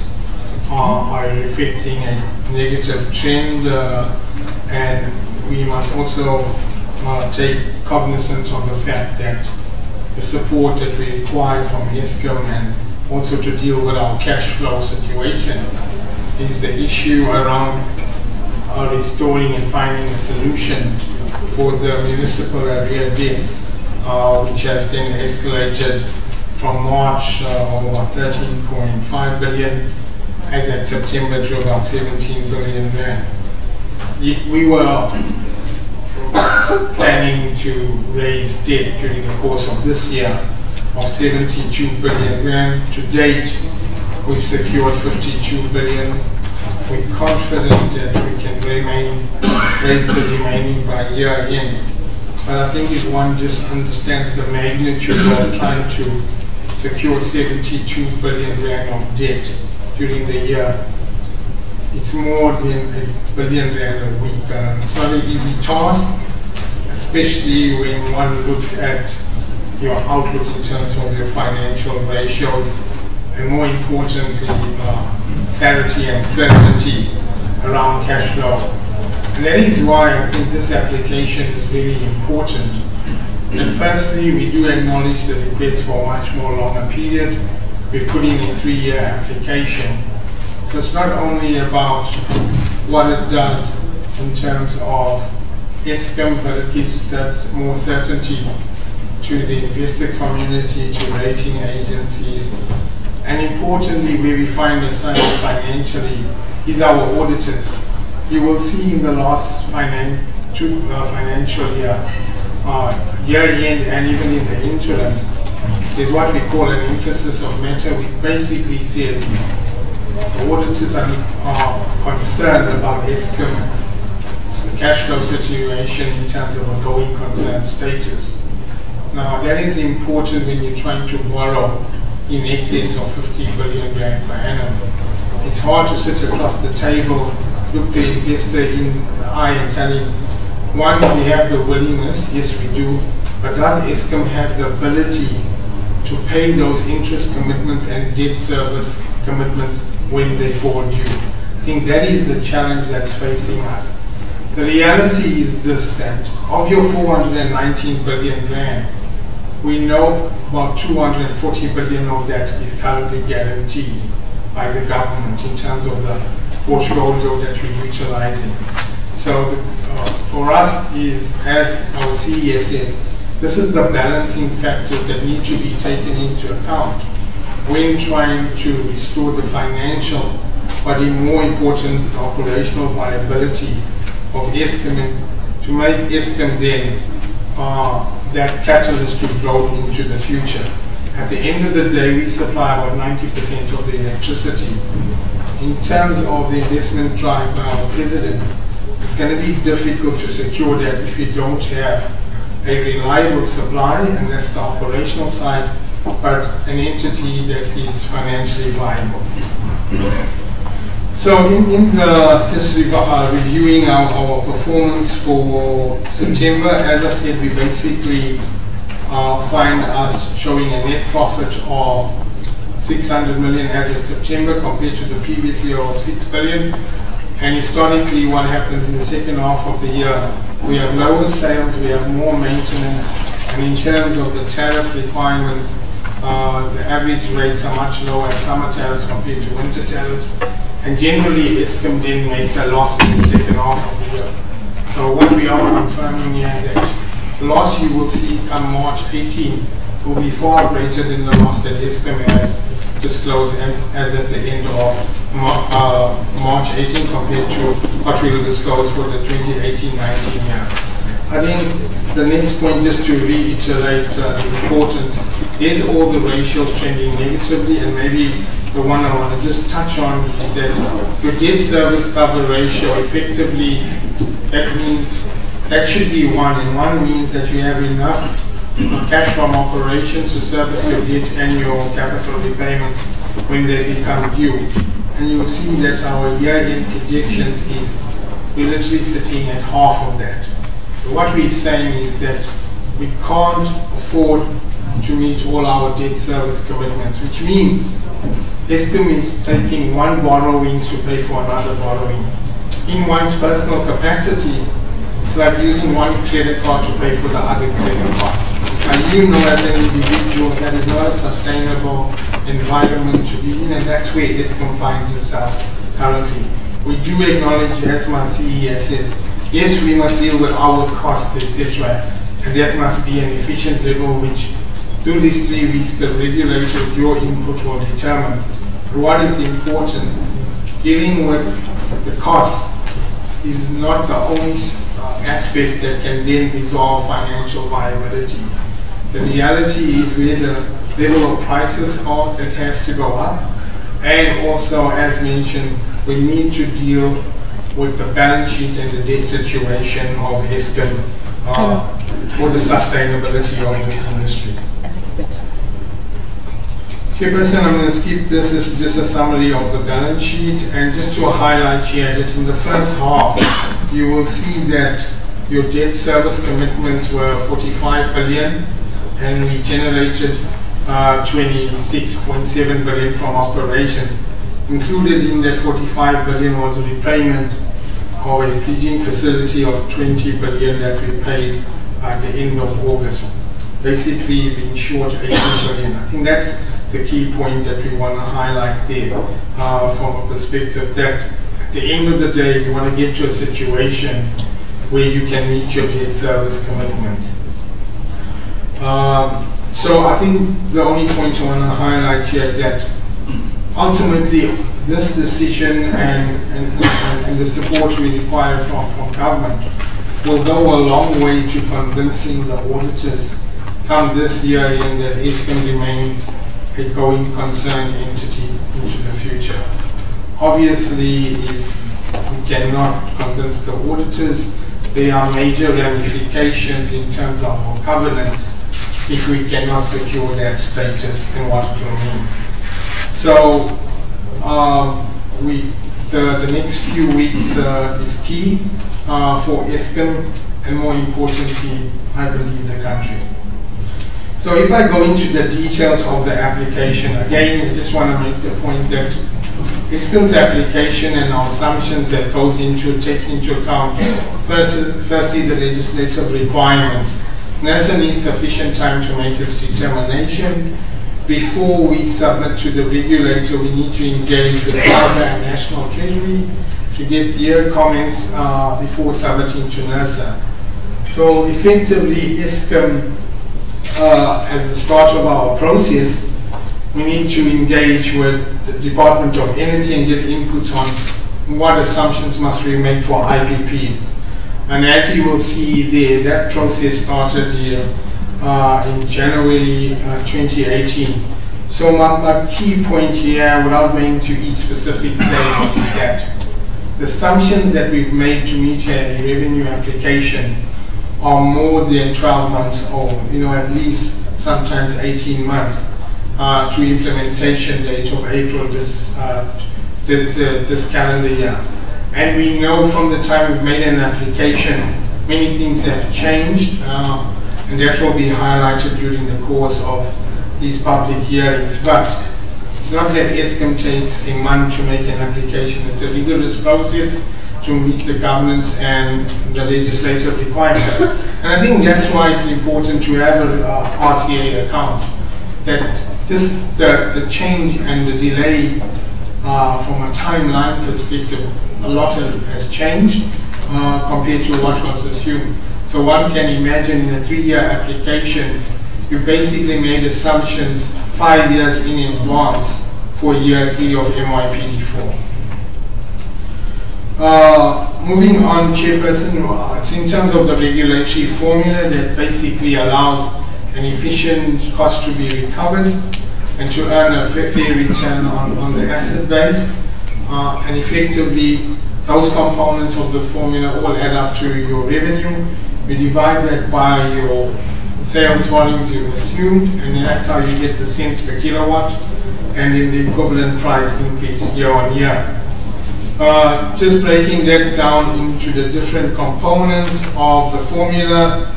are reflecting a negative trend, and we must also take cognizance of the fact that the support that we require from Eskom, and also to deal with our cash flow situation, is the issue around restoring and finding a solution for the municipal arrear debts, which has then escalated from March of about 13.5 billion as at September to about 17 billion rand. We were planning to raise debt during the course of this year of 72 billion rand. To date, we've secured 52 billion. We're confident that we can raise the remaining by year end. But I think if one just understands the magnitude of trying to secure 72 billion rand of debt during the year, it's more than $1 billion a week. It's not an easy task, especially when one looks at your outlook in terms of your financial ratios, and more importantly, clarity and certainty around cash flows. And that is why I think this application is very important. And firstly, we do acknowledge the request for a much more longer period. We've put in a 3-year application. So it's not only about what it does in terms of Eskom, but it gives more certainty to the investor community, to rating agencies, and importantly, where we find ourselves financially is our auditors. You will see in the last financial year, year end, and even in the interims, there's what we call an emphasis of matter, which basically says the auditors are concerned about Eskom's cash flow situation in terms of a going concern status. Now, that is important when you're trying to borrow in excess of 50 billion rand per annum. It's hard to sit across the table, look the investor in the eye and tell him, one, we have the willingness, yes we do, but does Eskom have the ability to pay those interest commitments and debt service commitments when they fall due? I think that is the challenge that's facing us. The reality is this, that of your 419 billion rand, we know about 240 billion of that is currently guaranteed by the government in terms of the portfolio that we're utilizing. So for us is, as our CEO said, this is the balancing factors that need to be taken into account when trying to restore the financial, but in more important, operational viability of Eskom, to make Eskom then that catalyst to grow into the future. At the end of the day, we supply about 90% of the electricity. In terms of the investment drive by our president, it's going to be difficult to secure that if you don't have a reliable supply, and that's the operational side, but an entity that is financially viable. So just reviewing our performance for September, as I said, we basically find us showing a net profit of 600 million as of September compared to the previous year of 6 billion. And historically, what happens in the second half of the year, we have lower sales, we have more maintenance, and in terms of the tariff requirements, the average rates are much lower at summer tariffs compared to winter tariffs. And generally, Eskom then makes a loss in the second half of the year. So what we are confirming here that the loss you will see come March 18 will be far greater than the loss that Eskom has disclosed as at the end of March 18 compared to what we will disclose for the 2018-19 year. I think the next point, just to reiterate the importance, is all the ratios trending negatively, and maybe the one I want to just touch on is that your debt service cover ratio effectively, that means that should be 1, and 1 means that you have enough cash from operations to service your debt and your capital repayments when they become due. And you'll see that our year-end projections is we're literally sitting at half of that. So what we're saying is that we can't afford to meet all our debt service commitments, which means Eskom is taking one borrowings to pay for another borrowings. In one's personal capacity, it's like using one credit card to pay for the other credit card. And you know, as an individual, that is not a sustainable environment to be in, and that's where Eskom finds itself currently. We do acknowledge, as my CEO said, yes, we must deal with our costs, etc., and that must be an efficient level which, through these 3 weeks, the regulator, your input will determine. What is important, dealing with the cost is not the only aspect that can then resolve financial viability. The reality is where the level of prices are, that has to go up, and also, as mentioned, we need to deal with the balance sheet and the debt situation of Eskom for the sustainability of this industry. Okay, person, I'm going to skip this. This is just a summary of the balance sheet, and just to highlight here that in the first half, you will see that your debt service commitments were 45 billion, and we generated 26.7 billion from operations. Included in that 45 billion was a repayment of a bridging facility of 20 billion that we paid at the end of August. Basically, being short 18 billion. I think that's the key point that we want to highlight there from a perspective that at the end of the day, you want to get to a situation where you can meet your debt service commitments. So I think the only point I want to highlight here that ultimately this decision and the support we require from government will go a long way to convincing the auditors come this year in that Eskom remains a going concern entity into the future. Obviously, if we cannot convince the auditors, there are major ramifications in terms of our governance if we cannot secure that status and what it will mean. So the next few weeks is key for Eskom, and more importantly, I believe, the country. So if I go into the details of the application, again, I just want to make the point that Eskom's application and our assumptions that goes into it takes into account firstly the legislative requirements. Nersa needs sufficient time to make its determination. Before we submit to the regulator, we need to engage with Cyber and National Treasury to get their comments before submitting to Nersa. So effectively, Eskom, as the start of our process, we need to engage with the Department of Energy and get inputs on what assumptions must we make for IPPs. And as you will see there, that process started here in January 2018. So my key point here, without going to each specific claim, is that the assumptions that we've made to meet a revenue application are more than 12 months old, at least sometimes 18 months to implementation date of April this calendar year. And we know from the time we've made an application, many things have changed, and that will be highlighted during the course of these public hearings. But it's not that Eskom takes a month to make an application. It's a rigorous process to meet the governance and the legislative requirements. And I think that's why it's important to have an RCA account. That just the change and the delay from a timeline perspective, a lot has changed compared to what was assumed. So one can imagine in a 3-year application, you basically made assumptions 5 years in advance for year 3 of MYPD 4. Moving on, Chairperson, it's in terms of the regulatory formula that basically allows an efficient cost to be recovered and to earn a fair return on the asset base. And effectively, those components of the formula all add up to your revenue. You divide that by your sales volumes you've assumed, and that's how you get the cents per kilowatt and in the equivalent price increase year on year. Just breaking that down into the different components of the formula,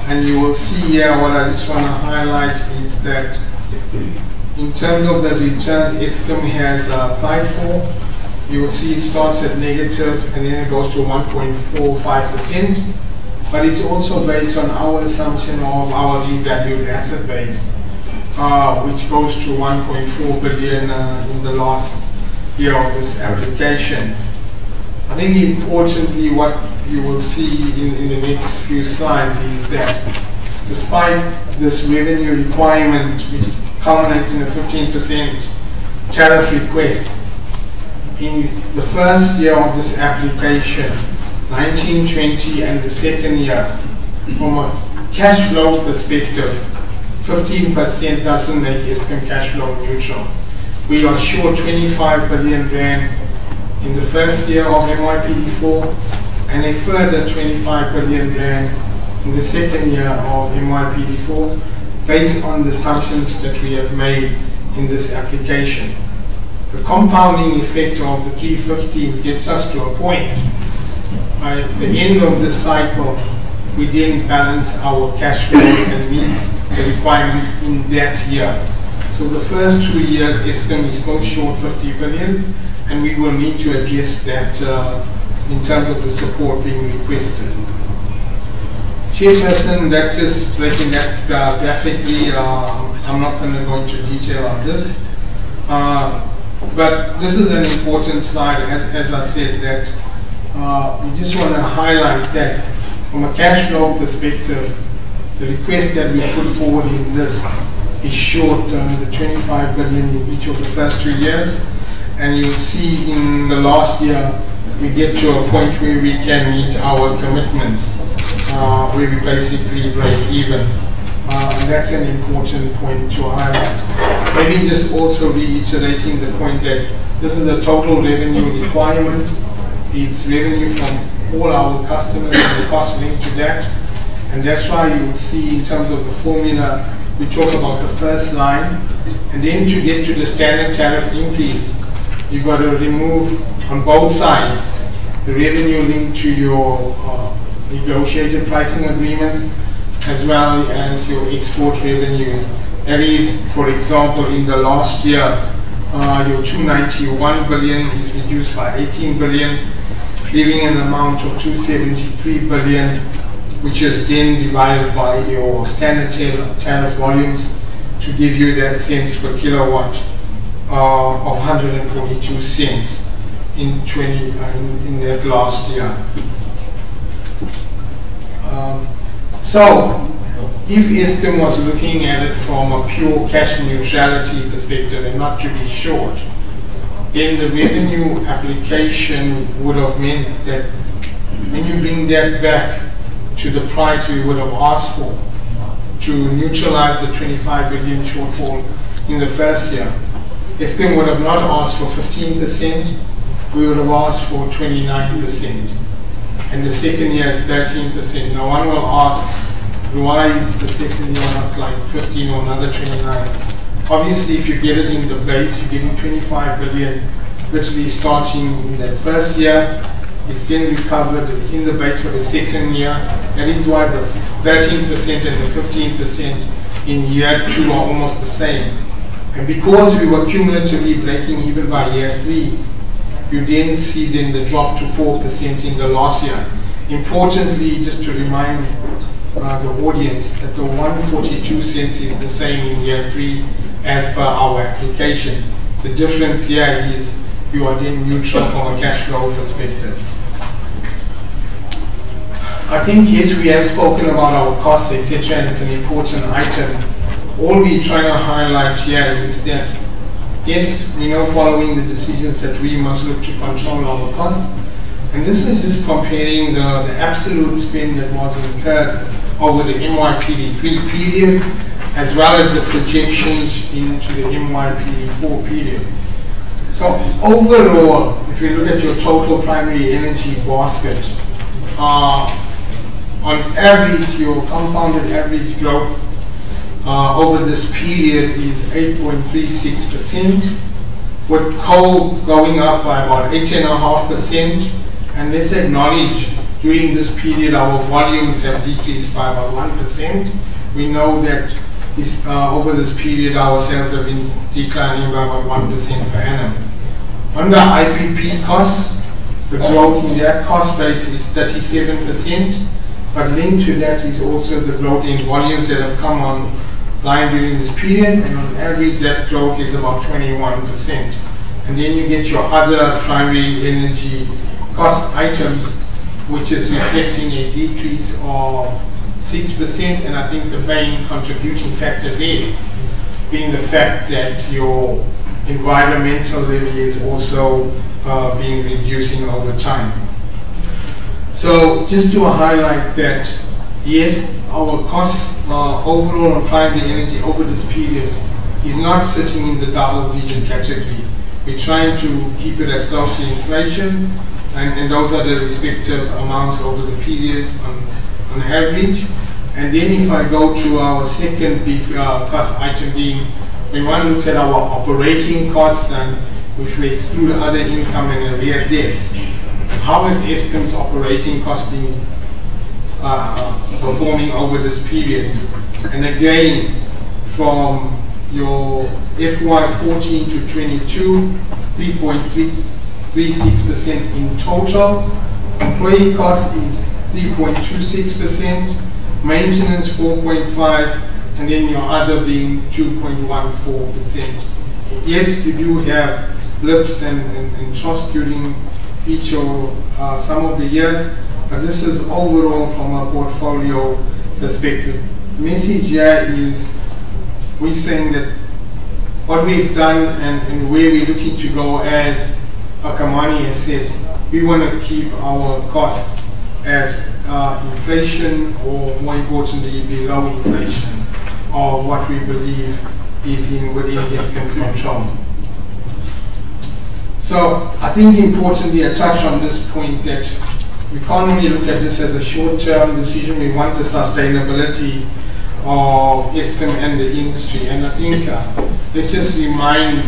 and you will see here what I just want to highlight is that in terms of the returns Eskom has applied for, you will see it starts at negative and then it goes to 1.45%. But it's also based on our assumption of our revalued asset base, which goes to 1.4 billion in the last year of this application. I think importantly what you will see in the next few slides is that despite this revenue requirement, which culminates in a 15% tariff request, in the first year of this application, 1920, and the second year, from a cash flow perspective, 15% doesn't make Eskom cash flow neutral. We are short 25 billion rand in the first year of MYPD4 and a further 25 billion rand in the second year of MYPD4 based on the assumptions that we have made in this application. The compounding effect of the 315s gets us to a point. By the end of this cycle, we didn't balance our cash flows and meet the requirements in that year. So the first 2 years, Eskom is still short 50 billion, and we will need to address that in terms of the support being requested. Chairperson, that's just breaking that graphically. I'm not going to go into detail on this. But this is an important slide, as I said, that we just want to highlight that from a cash flow perspective, the request that we put forward in this is short the 25 billion in each of the first 2 years. And you'll see in the last year, we get to a point where we can meet our commitments, where we basically break even. And that's an important point to highlight. Maybe just also reiterating the point that this is a total revenue requirement. It's revenue from all our customers and the cost linked to that. And that's why you will see in terms of the formula, we talk about the first line. And then to get to the standard tariff increase, you've got to remove on both sides the revenue linked to your negotiated pricing agreements as well as your export revenues. That is, for example, in the last year, your 291 billion is reduced by 18 billion, leaving an amount of 273 billion, which is then divided by your standard tariff volumes to give you that cents per kilowatt of 142 cents in that last year. So, if Eskom was looking at it from a pure cash neutrality perspective and not to be short, then the revenue application would have meant that when you bring that back to the price we would have asked for, to neutralize the 25 billion shortfall in the first year. Eskom would have not asked for 15%, we would have asked for 29%. And the second year is 13%. No one will ask, why is the second year not like 15 or another 29? Obviously, if you get it in the base, you're getting 25 billion literally starting in that first year. It's then recovered, it's in the base for the second year. That is why the 13% and the 15% in year 2 are almost the same. And because we were cumulatively breaking even by year 3, you then see then the drop to 4% in the last year. Importantly, just to remind the audience that the 142 cents is the same in year 3 as per our application. The difference here is you are then neutral from a cash flow perspective. I think, yes, we have spoken about our costs, etc., and it's an important item. All we're trying to highlight here is that, yes, we know following the decisions that we must look to control our costs. And this is just comparing the absolute spend that was incurred over the MYPD 3 period, as well as the projections into the MYPD 4 period. So overall, if you look at your total primary energy basket, on average, your compounded average growth over this period is 8.36%, with coal going up by about 8.5%. And let's acknowledge, during this period, our volumes have decreased by about 1%. We know that over this period, our sales have been declining by about 1% per annum. On the IPP costs, the growth in that cost base is 37%, but linked to that is also the growth in volumes that have come online during this period, and on average that growth is about 21%. And then you get your other primary energy cost items, which is reflecting a decrease of 6%, and I think the main contributing factor there being the fact that your environmental levy is also being reducing over time. So just to highlight that, yes, our costs overall on primary energy over this period is not sitting in the double-digit category. We're trying to keep it as close to inflation, and those are the respective amounts over the period on average. And then if I go to our second big cost item being, when one looks at our operating costs, and if we exclude other income and arrear debts, how is Eskom's operating cost being performing over this period? And again, from your FY14 to 22, 3.36% in total. Employee cost is 3.26%, maintenance 4.5%, and then your other being 2.14%. Yes, you do have blips and troughs during each or some of the years, but this is overall from a portfolio perspective. The message here is we're saying that what we've done and where we're looking to go, as Akamani has said, we want to keep our costs at inflation, or more importantly, below inflation, of what we believe is within Eskom's control. So I think importantly, I touch on this point that we can't only look at this as a short-term decision. We want the sustainability of Eskom and the industry. And I think let's just remind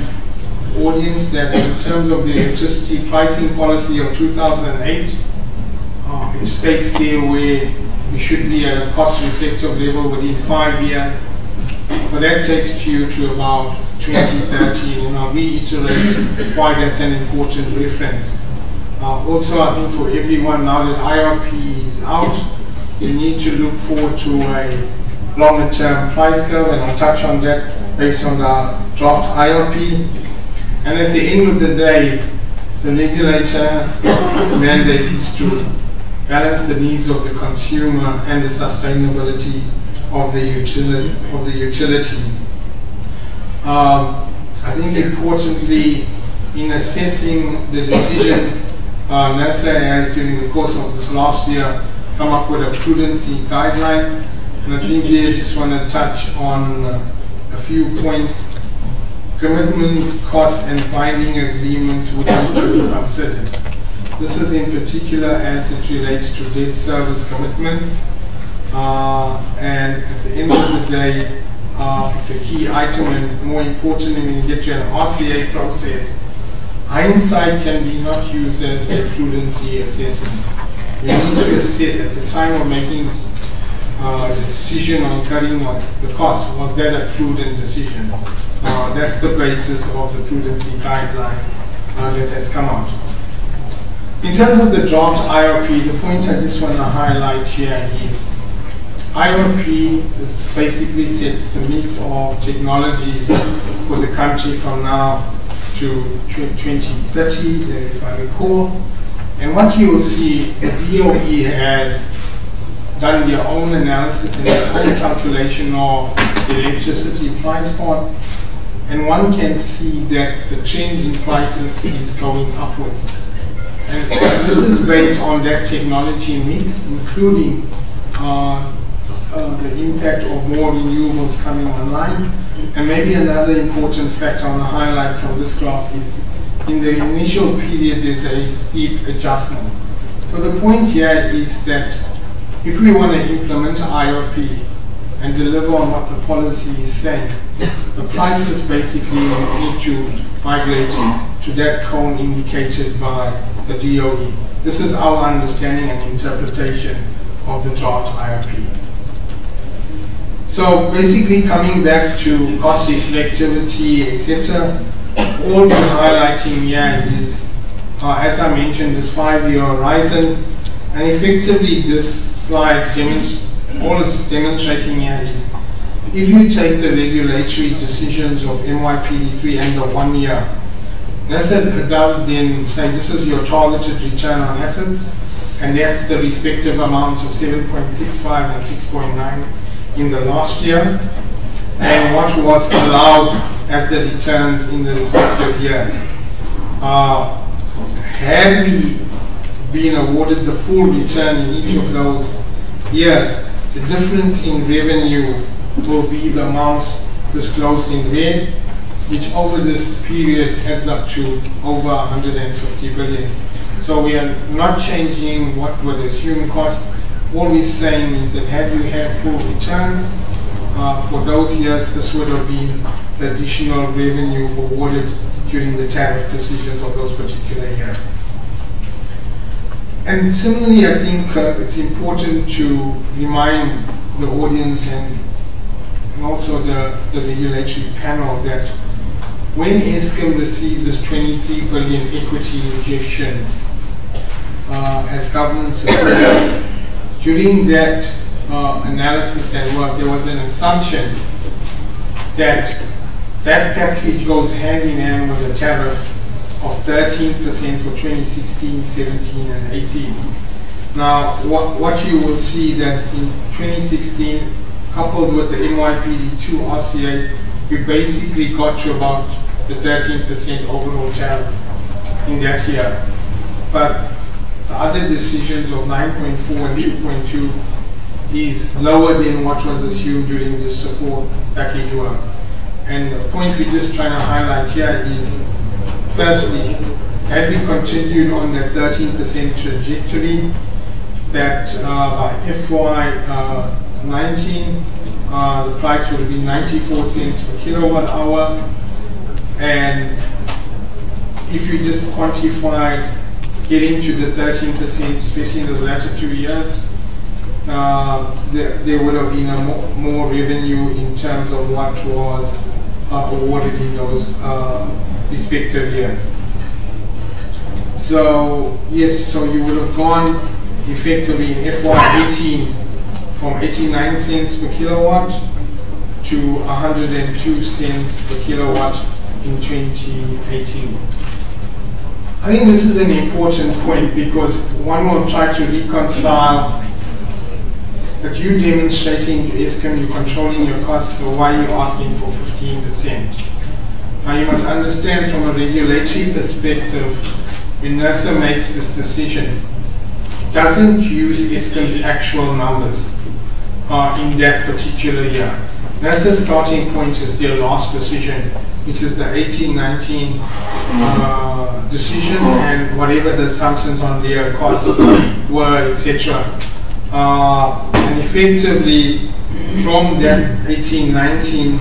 the audience that in terms of the electricity pricing policy of 2008, it states there where we should be at a cost reflective level within 5 years. So that takes you to about 2030, and I'll reiterate why that's an important reference. Also, I think for everyone, now that IRP is out, you need to look forward to a longer term price curve, and I'll touch on that based on the draft IRP. And at the end of the day, the regulator's mandate is to balance the needs of the consumer and the sustainability of the utility. I think importantly, in assessing the decision, Nersa has during the course of this last year come up with a prudency guideline, And I think here I just want to touch on a few points. Commitment, costs, and binding agreements would need to be considered. This is in particular as it relates to debt service commitments. And at the end of the day, it's a key item, and more importantly, when you get to an RCA process, hindsight can be not used as a prudency assessment. You need to assess at the time of making a decision on cutting the cost, was that a prudent decision? That's the basis of the prudency guideline that has come out. In terms of the draft IOP, the point I just want to highlight here is IOP basically sets the mix of technologies for the country from now to 2030, if I recall. And what you will see, the DOE has done their own analysis and their own calculation of the electricity price part. And one can see that the trend in prices is going upwards. And this is based on that technology mix, including the impact of more renewables coming online. And maybe another important factor I want to highlight from this graph is in the initial period there's a steep adjustment. So the point here is that if we want to implement IOP and deliver on what the policy is saying, the prices basically need to migrate to that cone indicated by the DOE. This is our understanding and interpretation of the draft IOP. So basically coming back to cost reflectivity, etc., all we're highlighting here is, as I mentioned, this 5-year horizon, and effectively this slide, all it's demonstrating here is, if you take the regulatory decisions of MYPD 3 and the 1 year, Nersa does then say this is your targeted return on assets, and that's the respective amounts of 7.65 and 6.9 in the last year, and what was allowed as the returns in the respective years. Had we been awarded the full return in each of those years, the difference in revenue will be the amounts disclosed in red, which over this period adds up to over 150 billion. So we are not changing what would assume cost. All we're saying is that had you had full returns for those years, this would have been the additional revenue awarded during the tariff decisions of those particular years. And similarly, I think it's important to remind the audience and also the regulatory panel that when Eskom received this 23 billion equity injection as government support, during that analysis and work, there was an assumption that that package goes hand in hand with a tariff of 13% for 2016, 17, and 18. Now, what you will see that in 2016, coupled with the MYPD 2 RCA, we basically got to about the 13% overall tariff in that year. But the other decisions of 9.4 and 2.2 is lower than what was assumed during the support package work. And the point we're just trying to highlight here is, firstly, had we continued on that 13% trajectory, that by FY19, the price would have been 94 cents per kilowatt hour. And if you just quantified getting to the 13%, especially in the latter 2 years, there would have been more revenue in terms of what was awarded in those respective years. So yes, so you would have gone effectively in FY18 from 89 cents per kilowatt to 102 cents per kilowatt in 2018. I think this is an important point because one will try to reconcile that you demonstrating to Eskom you're controlling your costs, so why are you asking for 15%? Now you must understand from a regulatory perspective, when Nersa makes this decision, it doesn't use Eskom's actual numbers. in that particular year. Nersa's starting point is their last decision, which is the 1819 decision, and whatever the assumptions on their costs were, etc. And effectively, from that 1819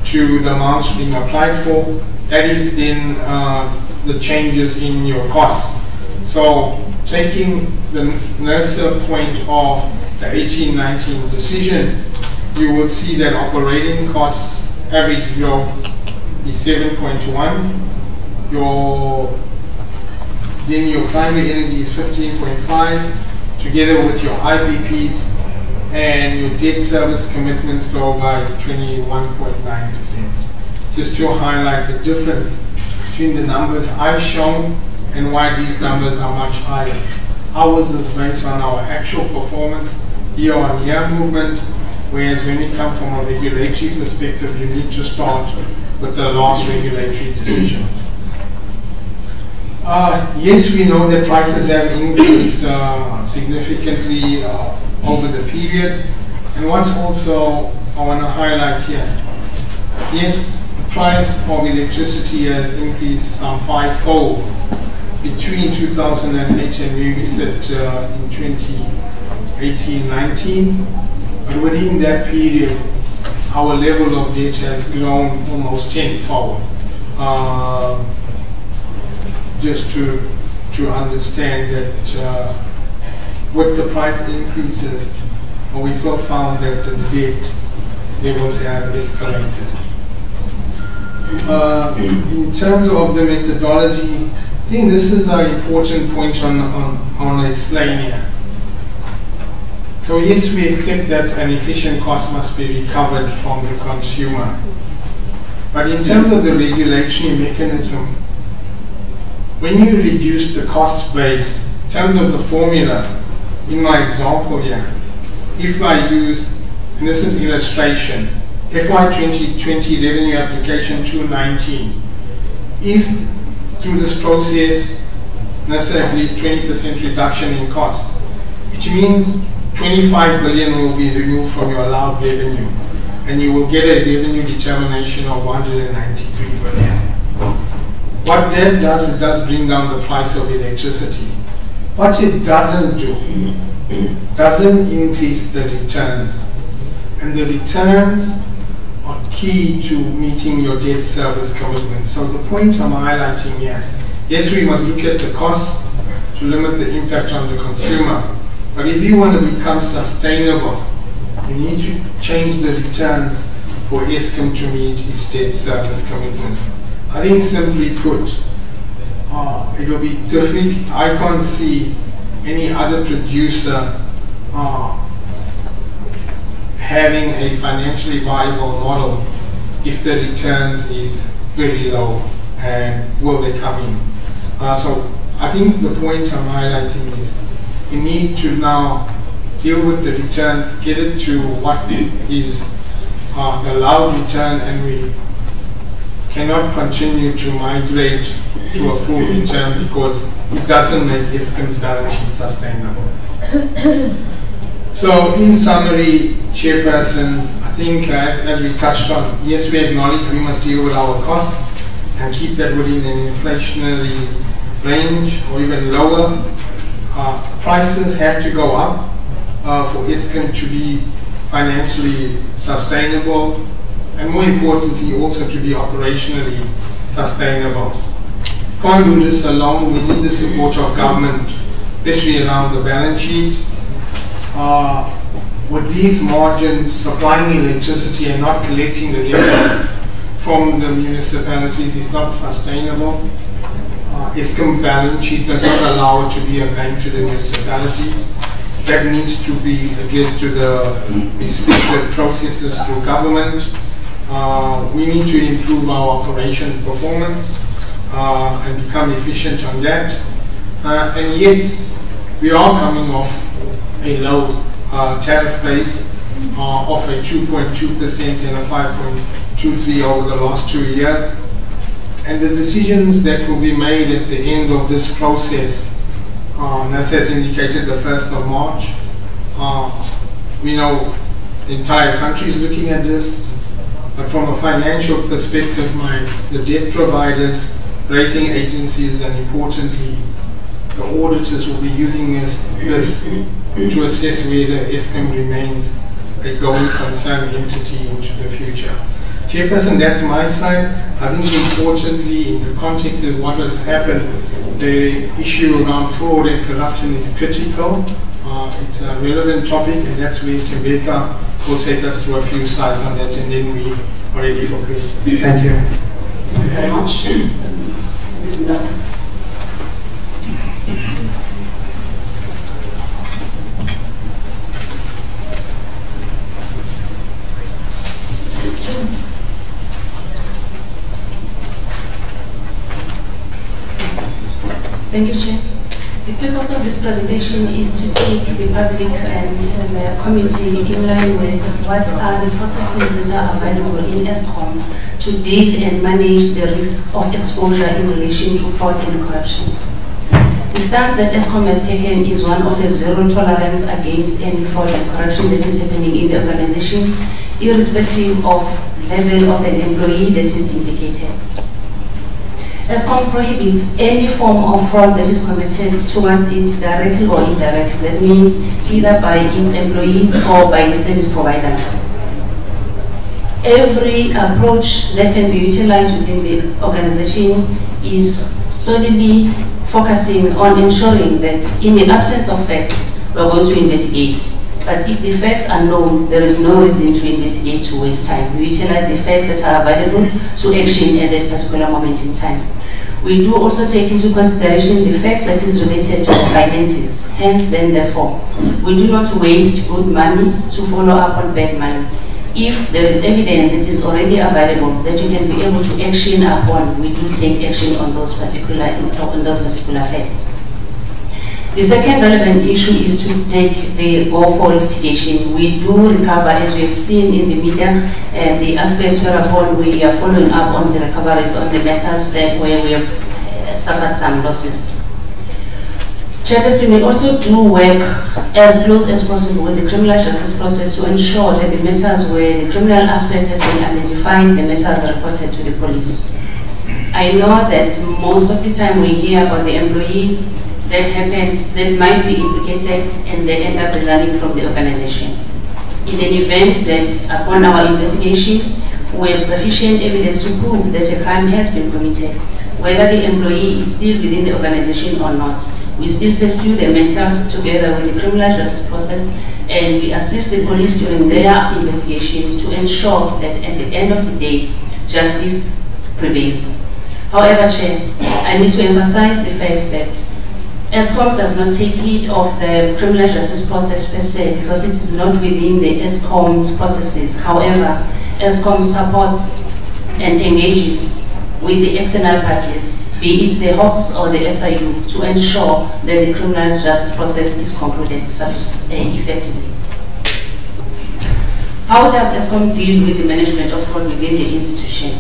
to the amounts being applied for, that is then the changes in your costs. So taking the Nersa point of the 1819 decision, you will see that operating costs average growth is 7.1. Then your primary energy is 15.5, together with your IPPs, and your debt service commitments grow by 21.9%. Just to highlight the difference between the numbers I've shown and why these numbers are much higher. Ours is based on our actual performance, year-on-year movement, whereas when we come from a regulatory perspective, you need to start with the last regulatory decision. Yes, we know that prices have increased significantly over the period. And what's also I want to highlight here, yes, the price of electricity has increased some fivefold between 2008 and where we sit in 2018-19. But within that period, our level of debt has grown almost tenfold. Just to understand that with the price increases, we still found that the debt levels have escalated. In terms of the methodology, I think this is an important point I want to explain here. So yes, we accept that an efficient cost must be recovered from the consumer. But in terms of the regulatory mechanism, when you reduce the cost base, in terms of the formula, in my example here, if I use, and this is illustration, FY 2020 revenue application 219, if through this process, Nersa agrees 20% reduction in cost, which means 25 billion will be removed from your allowed revenue, and you will get a revenue determination of 193 billion. What that does, it does bring down the price of electricity. What it doesn't do, doesn't increase the returns. And the returns are key to meeting your debt service commitments. So the point I'm highlighting here, yes, we must look at the cost to limit the impact on the consumer. But if you want to become sustainable, you need to change the returns for Eskom to meet its debt service commitments. I think simply put, it will be difficult. I can't see any other producer having a financially viable model if the returns is very low, and will they come in? So I think the point I'm highlighting is we need to now deal with the returns, get it to what is the allowed return, and we cannot continue to migrate to a full return because it doesn't make Eskom's balance sheet sustainable. So in summary, Chairperson, I think as we touched on, yes, we acknowledge we must deal with our costs and keep that within an inflationary range or even lower. Prices have to go up for Eskom to be financially sustainable, and more importantly also to be operationally sustainable. Can't do this alone. We need the support of government, especially around the balance sheet. With these margins, supplying electricity and not collecting the revenue from the municipalities is not sustainable. Eskom balance sheet does not allow it to be a bank to the municipalities. That needs to be addressed to the respective processes through government. We need to improve our operation performance and become efficient on that. And yes, we are coming off a low tariff base of a 2.2% and a 5.23% over the last 2 years. And the decisions that will be made at the end of this process, Nersa has indicated the 1st of March. We know the entire country is looking at this. But from a financial perspective, the debt providers, rating agencies, and importantly, the auditors will be using this to assess whether Eskom remains a going concern entity into the future. Chairperson, that's my side. I think importantly, in the context of what has happened, the issue around fraud and corruption is critical. It's a relevant topic, and that's where Tembeka will take us through a few slides on that, and then we are ready for questions. Thank you. Thank you very much. Ms. Ndaba. Thank you, Chair. The purpose of this presentation is to take the public and the community in line with what are the processes that are available in Eskom to deal and manage the risk of exposure in relation to fraud and corruption. The stance that Eskom has taken is one of a zero tolerance against any fraud and corruption that is happening in the organization, irrespective of level of an employee that is implicated. Eskom prohibits any form of fraud that is committed towards it directly or indirectly. That means either by its employees or by the service providers. Every approach that can be utilized within the organization is solely focusing on ensuring that in the absence of facts, we're going to investigate. But if the facts are known, there is no reason to investigate to waste time. We utilize the facts that are available to action at that particular moment in time. We do also take into consideration the facts that is related to the finances. Hence, then, therefore, we do not waste good money to follow up on bad money. If there is evidence that is already available that you can be able to action upon, we do take action on those particular facts. The second relevant issue is to take the go-for litigation. We do recover, as we have seen in the media, the aspects whereupon we are following up on the recoveries on the matters that where we have suffered some losses. Chairperson will also do work as close as possible with the criminal justice process to ensure that the matters where the criminal aspect has been identified, the matters are reported to the police. I know that most of the time we hear about the employees that happens that might be implicated and they end up resigning from the organization. In an event that upon our investigation, we have sufficient evidence to prove that a crime has been committed, whether the employee is still within the organization or not. We still pursue the matter together with the criminal justice process, and we assist the police during their investigation to ensure that at the end of the day, justice prevails. However, Chair, I need to emphasize the fact that Eskom does not take heed of the criminal justice process per se because it is not within the Eskom's processes. However, Eskom supports and engages with the external parties, be it the HOPS or the SIU, to ensure that the criminal justice process is concluded effectively. How does Eskom deal with the management of fraud within the institution?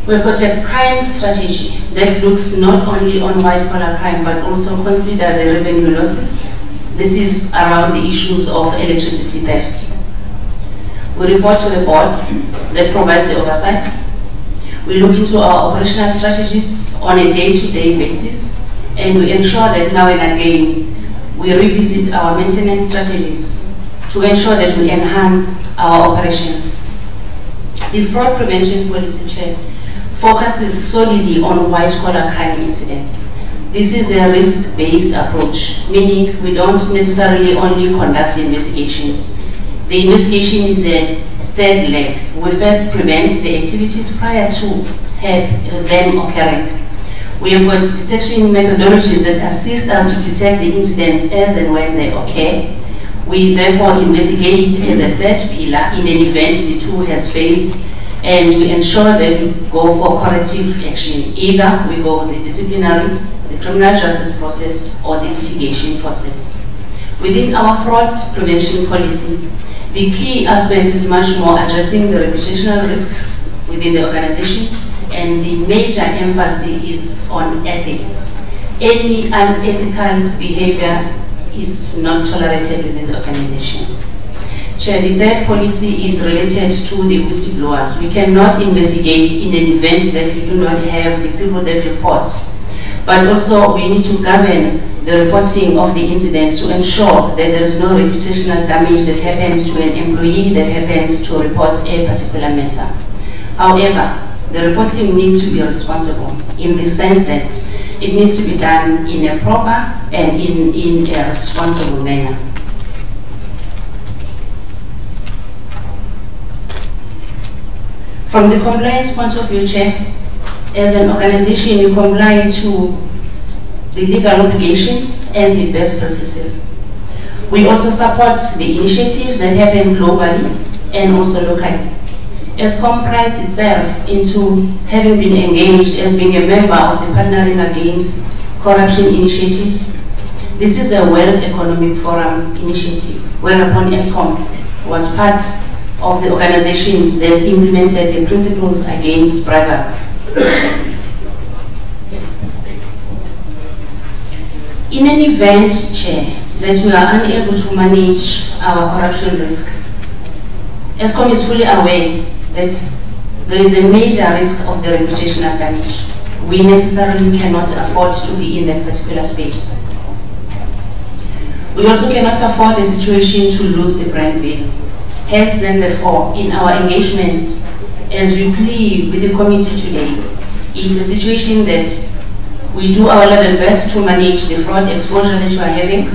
We've got a crime strategy that looks not only on white-collar crime, but also consider the revenue losses. This is around the issues of electricity theft. We report to the board that provides the oversight. We look into our operational strategies on a day-to-day basis, and we ensure that now and again, we revisit our maintenance strategies to ensure that we enhance our operations. The fraud prevention policy, Chair, focuses solely on white-collar crime incidents. This is a risk-based approach, meaning we don't necessarily only conduct investigations. The investigation is the third leg. We first prevent the activities prior to them occurring. We have got detection methodologies that assist us to detect the incidents as and when they occur. We therefore investigate as a third pillar in an event the two has failed, and we ensure that we go for corrective action. Either we go with the disciplinary, the criminal justice process, or the litigation process. Within our fraud prevention policy, the key aspect is much more addressing the reputational risk within the organization, and the major emphasis is on ethics. Any unethical behavior is not tolerated within the organization. Chair, the third policy is related to the whistleblowers. We cannot investigate in an event that we do not have the people that report. But also we need to govern the reporting of the incidents to ensure that there is no reputational damage that happens to an employee that happens to report a particular matter. However, the reporting needs to be responsible in the sense that it needs to be done in a proper and in a responsible manner. From the compliance point of view, Chair, as an organization, you comply to the legal obligations and the best practices. We also support the initiatives that happen globally and also locally. ESCOM prides itself into having been engaged as being a member of the Partnering Against Corruption initiatives. This is a World Economic Forum initiative, whereupon ESCOM was part of the organizations that implemented the principles against bribery. In an event, Chair, that we are unable to manage our corruption risk, ESCOM is fully aware that there is a major risk of the reputational damage. We necessarily cannot afford to be in that particular space. We also cannot afford a situation to lose the brand value. Hence, then, therefore, in our engagement, as we plead with the committee today, it's a situation that we do our level best to manage the fraud exposure that we are having,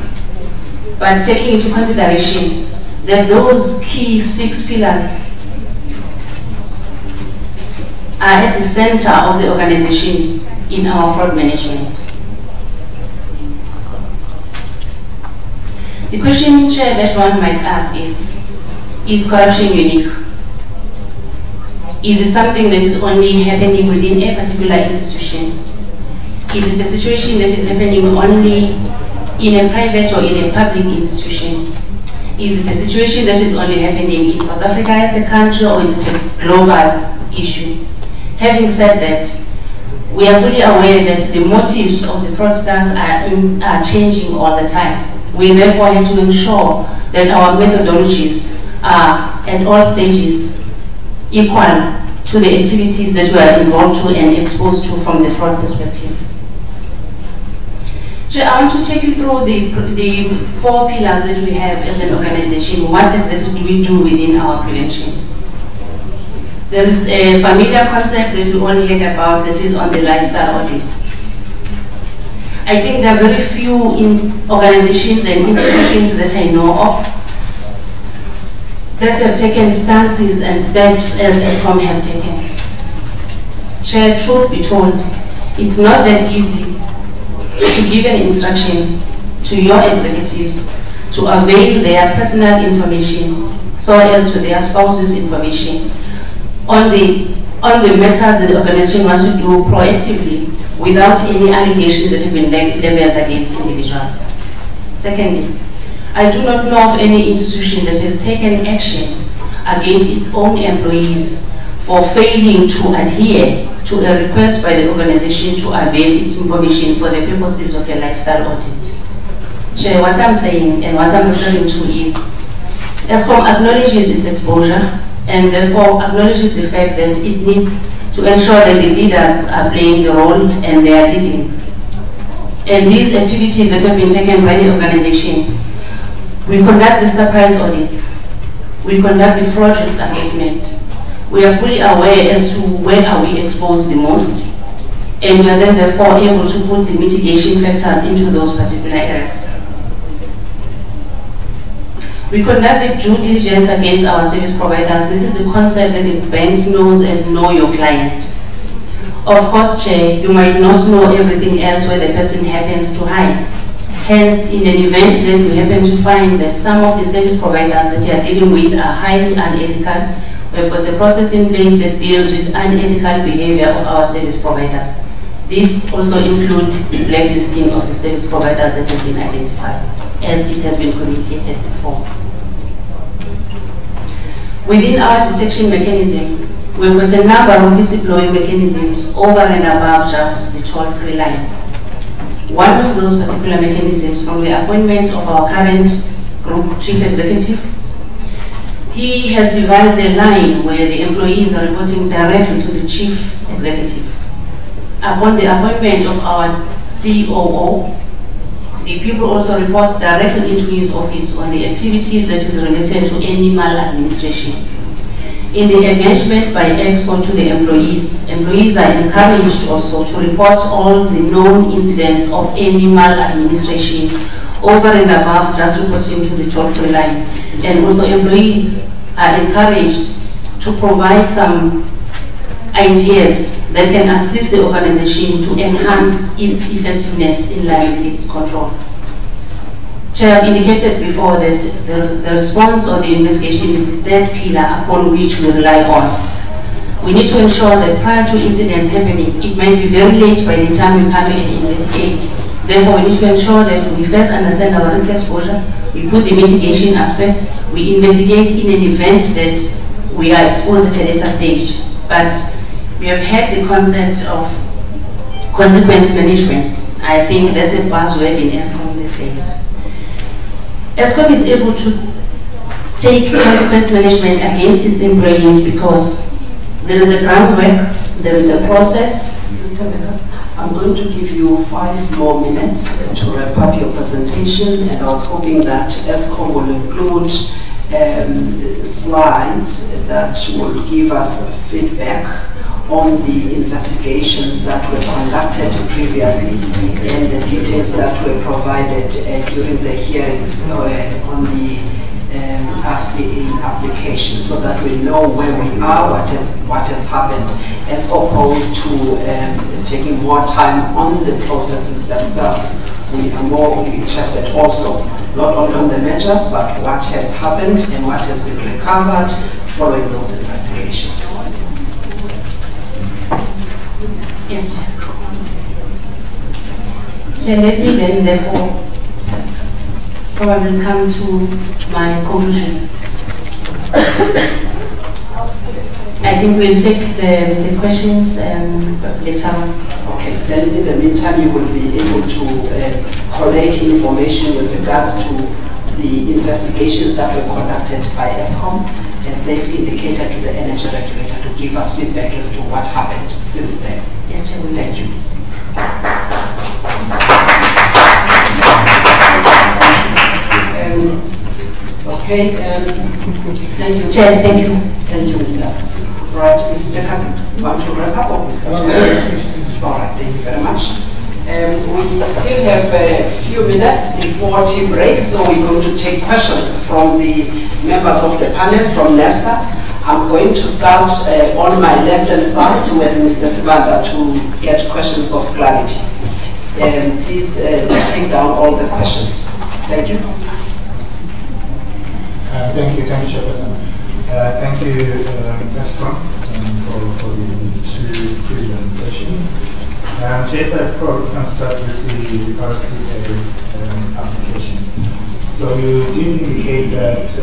but taking into consideration that those key 6 pillars are at the center of the organization in our fraud management. The question, Chair, that one might ask is corruption unique? Is it something that is only happening within a particular institution? Is it a situation that is happening only in a private or in a public institution? Is it a situation that is only happening in South Africa as a country, or is it a global issue? Having said that, we are fully aware that the motives of the fraudsters are changing all the time. We therefore have to ensure that our methodologies are at all stages equal to the activities that we are involved to and exposed to from the fraud perspective. So I want to take you through the 4 pillars that we have as an organization. What exactly do we do within our prevention? There is a familiar concept that we all heard about, that is on the lifestyle audits. I think there are very few organizations and institutions that I know of that have taken stances and steps as ESCOM has taken. Chair, truth be told, it's not that easy to give an instruction to your executives to avail their personal information so as to their spouse's information on the matters that the organization wants to do proactively without any allegations that have been leveled against individuals. Secondly, I do not know of any institution that has taken action against its own employees for failing to adhere to a request by the organization to avail its information for the purposes of a lifestyle audit. Chair, what I'm saying and what I'm referring to is ESCOM acknowledges its exposure and therefore acknowledges the fact that it needs to ensure that the leaders are playing the role and they are leading. And these activities that have been taken by the organization, we conduct the surprise audits, we conduct the fraud risk assessment. We are fully aware as to where are we exposed the most, and we are then therefore able to put the mitigation factors into those particular areas. We conduct the due diligence against our service providers. This is the concept that the banks knows as know your client. Of course, Chair, you might not know everything else where the person happens to hide. Hence, in an event that we happen to find that some of the service providers that you are dealing with are highly unethical, we've got a process in place that deals with unethical behavior of our service providers. This also includes the blacklisting of the service providers that have been identified, as it has been communicated before. Within our detection mechanism, we've got a number of whistleblowing mechanisms over and above just the toll-free line. One of those particular mechanisms, from the appointment of our current group chief executive, He has devised a line where the employees are reporting directly to the chief executive. Upon the appointment of our COO, the people also report directly into his office on the activities that is related to any maladministration. In the engagement by EXCO to the employees are encouraged also to report all the known incidents of any maladministration over and above just reporting to the toll-free line. And also employees are encouraged to provide some ideas that can assist the organization to enhance its effectiveness in line with its controls. Chair, I've indicated before that the response or the investigation is the third pillar upon which we rely on. We need to ensure that prior to incidents happening, it might be very late by the time we come in and investigate. Therefore, we need to ensure that we first understand our risk exposure, we put the mitigation aspects, we investigate in an event that we are exposed at a later stage. But we have had the concept of consequence management. I think that's a buzzword in ESCOM these days. ESCOM is able to take consequence management against its employees because there is a groundwork, there is a process. Sister Becca, I'm going to give you 5 more minutes to wrap up your presentation, and I was hoping that ESCOM will include slides that will give us feedback on the investigations that were conducted previously and the details that were provided during the hearings on the RCA application, so that we know where we are, what has happened, as opposed to taking more time on the processes themselves. We are more interested also, not only on the measures, but what has happened and what has been recovered following those investigations. Yes, Chair. Chair, let me then therefore probably come to my conclusion. I think we'll take the questions later on. Okay, then in the meantime you will be able to collate information with regards to the investigations that were conducted by ESCOM, as they've indicated to the energy regulator, to give us feedback as to what happened since then. Yes, Chair. Thank you. Okay, thank you. Chair, thank you. Thank you, Mr. Right, Mr. Kassim, you want to wrap up or Mr. All right, thank you very much. We still have a few minutes before tea break, so we're going to take questions from the members of the panel from Nersa. I'm going to start on my left-hand side with Mr. Sibanda to get questions of clarity. Please take down all the questions. Thank you. Thank you, Chairperson. Thank you, ESCOM, for the 2 presentations. Chair, if I can start with the RCA application. So you did indicate that the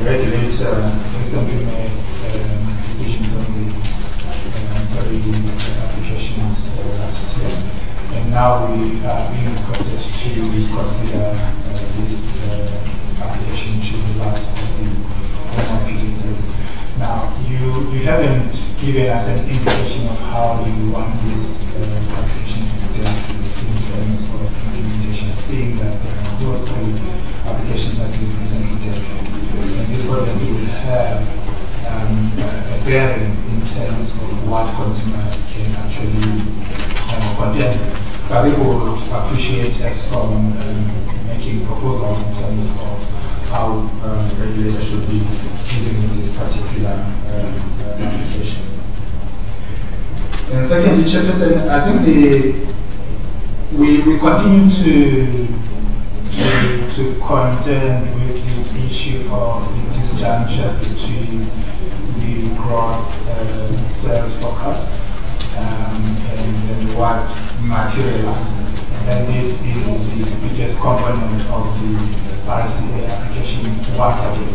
regulator recently made decisions on the applications last year, and now we are being requested to consider this application, which is the last of the MYPD. Now, you haven't given us an indication of how you want this application to be dealt with in terms of implementation, seeing that those 3 applications that we recently dealt with. And this obviously will have a bearing in terms of what consumers can actually condemn. So I think we will appreciate ESCOM making proposals in terms of how regulators should be dealing with this particular application. And secondly, Chairperson, I think we continue to contend with the issue of the disjuncture between the growth sales forecast and what materialized. And this is the biggest component of the RCA application once again.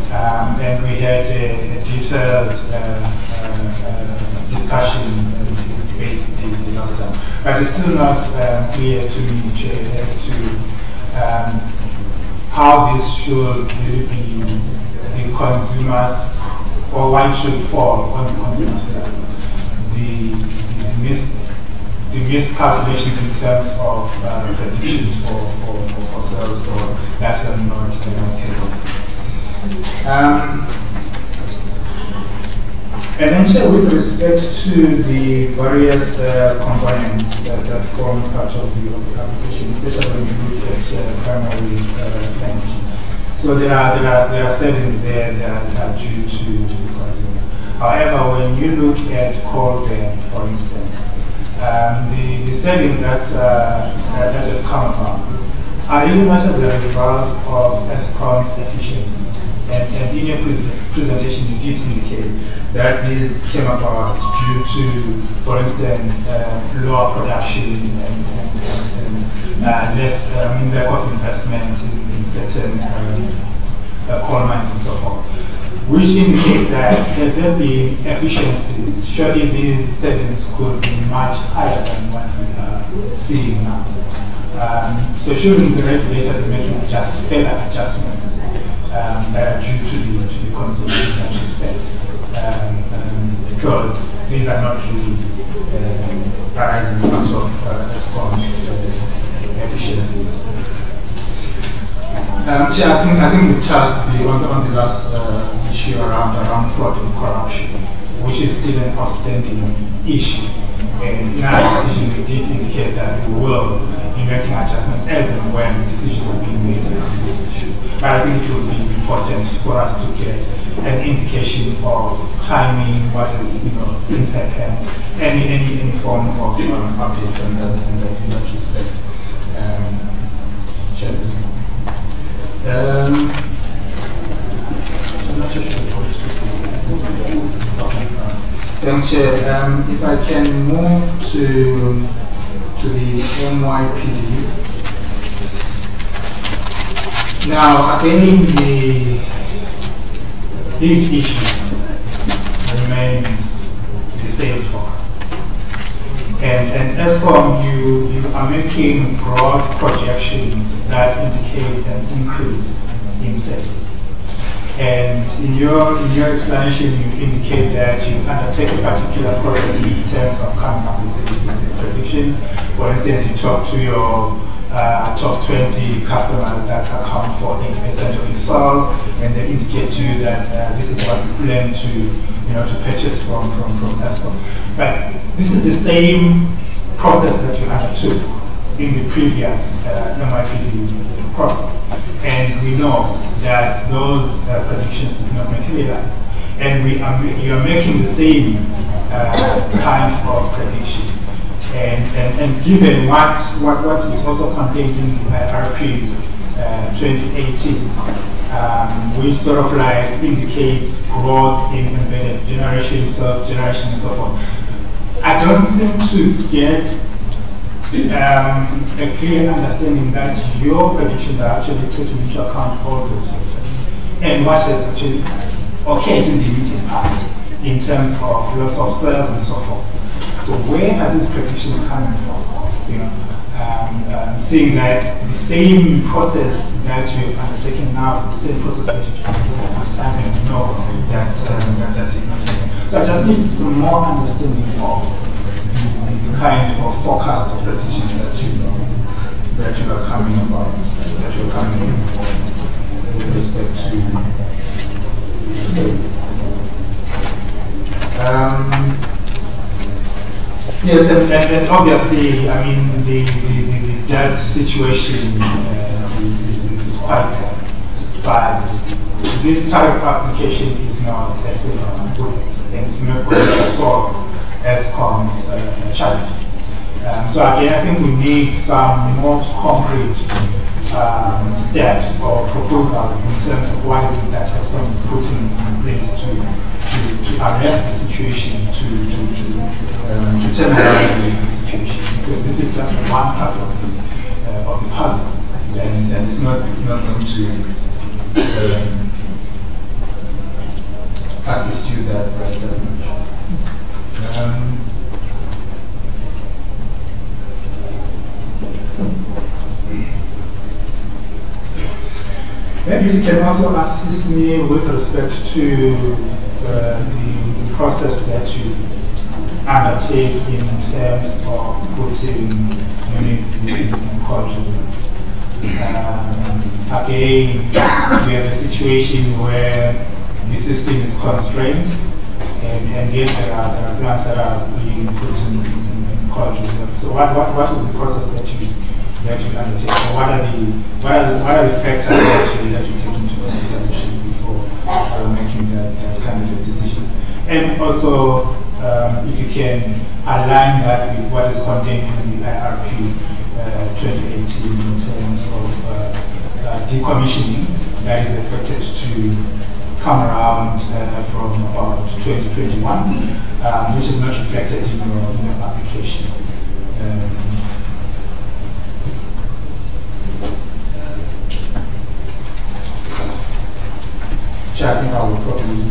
And we had a detailed discussion and debate the last time. But it's still not clear to me, Chair, as to how this should really be consumers, or why it should fall on the consumer side. The miscalculations in terms of predictions for sales or that are not material. And then with respect to the various components that form part of the application, especially when you look at primary language. So there are savings there that are due to the consumer. However, when you look at call ban, for instance, the savings that have come about are really much as a result of ESCOM's efficiencies. And in your presentation, you did indicate that this came about due to, for instance, lower production and less lack of investment in certain coal mines and so forth, which indicates that had there been efficiencies, surely these savings could be much higher than what we are seeing now. So shouldn't the regulator be making further adjustments that are due to the consumer in that respect? Because these are not really arising out of ESCOM's efficiencies. I think we've touched on the last issue around fraud and corruption, which is still an outstanding issue. And in our decision, we did indicate that we will be making adjustments as and when decisions are being made around these issues. But I think it will be important for us to get an indication of timing, what is since happened, any form of update on that in that respect. Thanks, Chair. If I can move to the MYPD. Now, again, the big issue remains the sales forecast. And ESCOM, you are making broad projections that indicate an increase in sales. And in your explanation, you indicate that you undertake a particular process in terms of coming up with these predictions. For instance, you talk to your top 20 customers that account for 80% of your sales, and they indicate to you that this is what you plan to purchase from ESCOM. But this is the same process that you undertook in the previous MYPD process. And we know that those predictions did not materialize. And you are making the same kind of prediction. And given what is also contained in the RP 2018, which sort of like indicates growth in embedded generation, self-generation, and so forth, I don't seem to get a clear understanding that your predictions are actually taking into account all those factors and what has actually occurred in the immediate past in terms of loss of sales and so forth. So where are these predictions coming from? Seeing that the same process that you have undertaken now is the same process that you did last time, and you know that did not happen. So I just need some more understanding of the kind of forecast of predictions that you are coming about, that you are coming with respect to sales. Yes, and obviously, I mean, the debt situation is quite bad, but this tariff application is not a silver bullet, and it's not going to solve ESCOM's challenges. So again, I think we need some more concrete steps or proposals in terms of what is it that ESCOM is putting in place to arrest the situation, to turn around the situation. Because this is just one part of the puzzle, and it's not going to assist you that much. Maybe you can also assist me with respect to the process that you undertake in terms of putting units in colleges. Again, we have a situation where the system is constrained, and yet there are plans that are being put in colleges. So what is the process that you undertake? So what are the factors that you take into consideration before making that kind of a decision? And also, if you can align that with what is contained in the IRP 2018 in terms of decommissioning that is expected to come around from about 2021, which is not reflected in your application. Chair, I think I will probably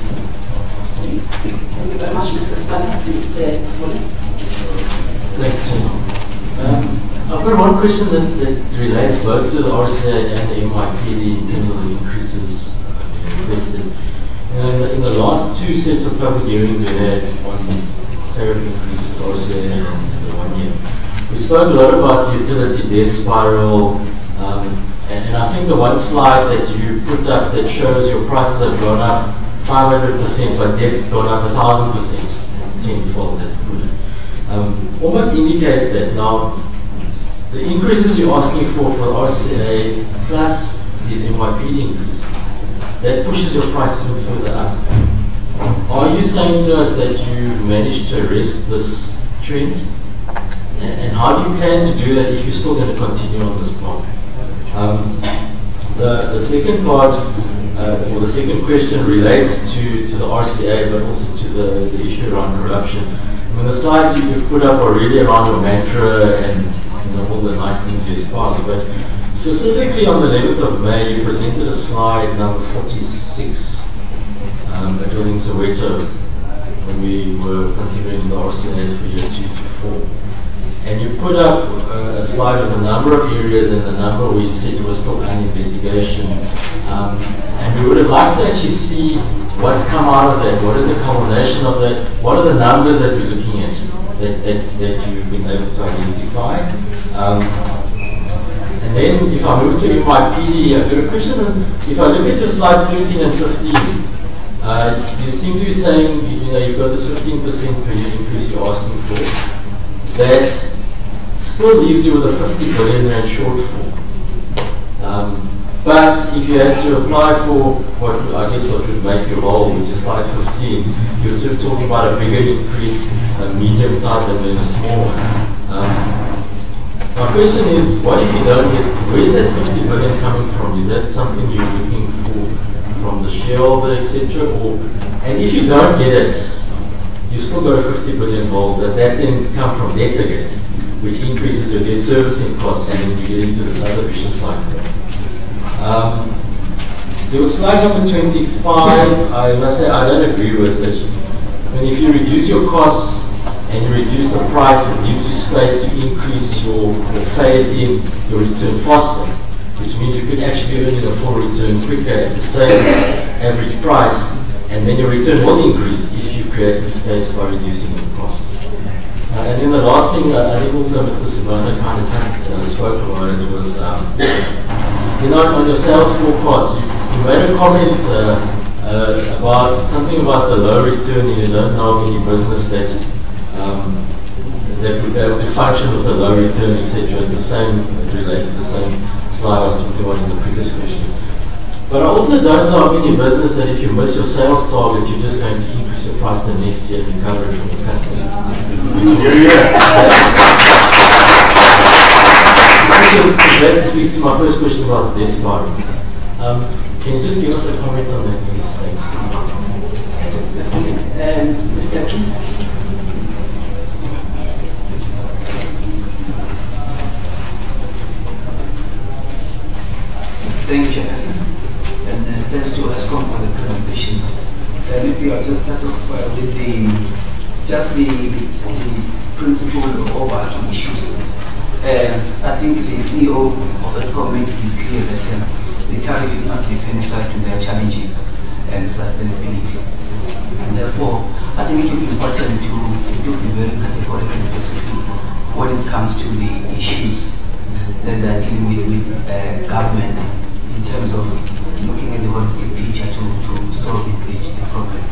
Thank you very much, Mr. Spanner. Mr. Foley. Thanks, Chair. I've got one question that relates both to the RCA and the MYPD in terms of the increases requested. In the last two sets of public hearings we had on tariff increases, RCA and the 1 year, we spoke a lot about the utility death spiral, and I think the one slide that you put up that shows your prices have gone up 500%, but debt's gone up 1,000%, tenfold as you put it, almost indicates that. Now, the increases you're asking for RCA plus these MYPD increases, that pushes your price even further up. Are you saying to us that you've managed to arrest this trend? And how do you plan to do that if you're still going to continue on this path? The second part, or the second question relates to the RCA, but also to the issue around corruption. I mean, the slides you've put up are really around your mantra and all the nice things you espouse, but specifically on the 11th of May, you presented a slide number 46. It was in Soweto when we were considering the RCAs for year 2 to 4. And you put up a slide with a number of areas and the number we said was still under investigation. And we would have liked to actually see what's come out of that, what are the culmination of that, what are the numbers that we're looking at that you've been able to identify. And then if I move to MYPD, I've got a question. If I look at your slide 13 and 15, you seem to be saying, you've got this 15% per year increase you're asking for. That still leaves you with a 50 billion rand shortfall. But if you had to apply for what would make you whole, which is slide 15, you're sort of talking about a bigger increase, a medium type, and then a small one. My question is, what if you don't get, where's that 50 billion coming from? Is that something you're looking for from the shareholder, etc.? And if you don't get it, you've still got a 50 billion hole. Does that then come from debt again, which increases your debt servicing costs, and then you get into this other vicious cycle? There was slide number 25. I must say I don't agree with it. I mean, if you reduce your costs and you reduce the price, it gives you space to increase your phase in your return faster, which means you could actually earn a full return quicker at the same average price, and then your return will increase if you create the space by reducing the costs. And then the last thing, I think also Mr. Sibanda kind of spoke about it was, on your sales forecast, you made a comment about something about the low return, and you don't know of any business that would be able to function with a low return, etc. It's the same, it relates to the same slide I was talking about in the previous question. But I also don't know of any business that if you miss your sales target, you're just going to increase your price the next year and recover it from your customers. That speaks to my first question about this part. Can you just give us a comment on that, please? Thanks. Mr. Keith. Thank you, Chairperson, and thanks to ESCOM for the presentations. Maybe I'll just start off with the principle of overarching issues. I think the CEO of ESCOM made it clear that the tariff is not differentiated to their challenges and sustainability. And therefore, I think it would be important to be very categorical and specific when it comes to the issues that they are dealing with government in terms of looking at the holistic picture to solve the problem.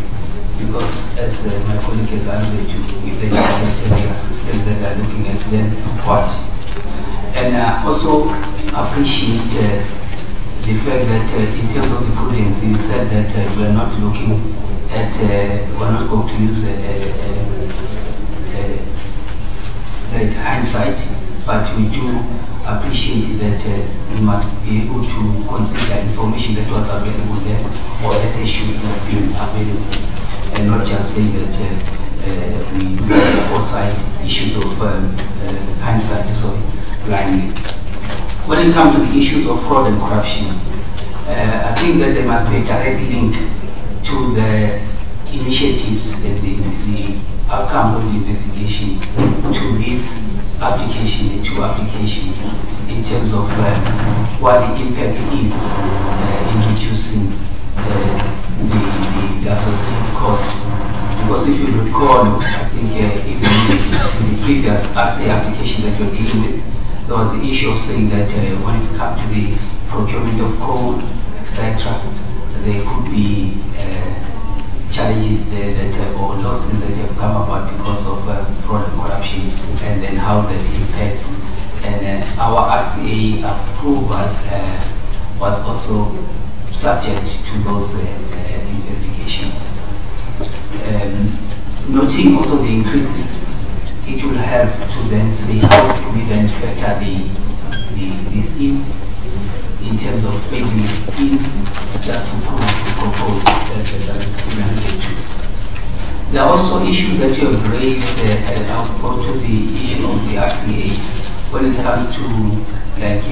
Because as my colleague has alluded to, if they don't get the assistance that they are looking at, then what? And also appreciate the fact that in terms of the prudence, you said that we are not looking at, we are not going to use like hindsight, but we do appreciate that we must be able to consider information that was available there or that they should have been available, and not just say that we foresight issues of hindsight so blindly. When it comes to the issues of fraud and corruption, I think that there must be a direct link to the initiatives and the outcomes of the investigation to this application, the two applications, in terms of what the impact is in reducing the associated cost. Because if you recall, I think even in the previous RCA application that you're dealing with, there was the issue of saying that when it comes to the procurement of coal, etc., there could be challenges there that or losses that have come about because of fraud and corruption, and then how that impacts. And our RCA approval was also subject to those investigations. Noting also the increases, it will help to then see how do we then factor this in terms of phasing it in, just to propose There are also issues that you have raised, and I'll go to the issue of the RCA when it comes to like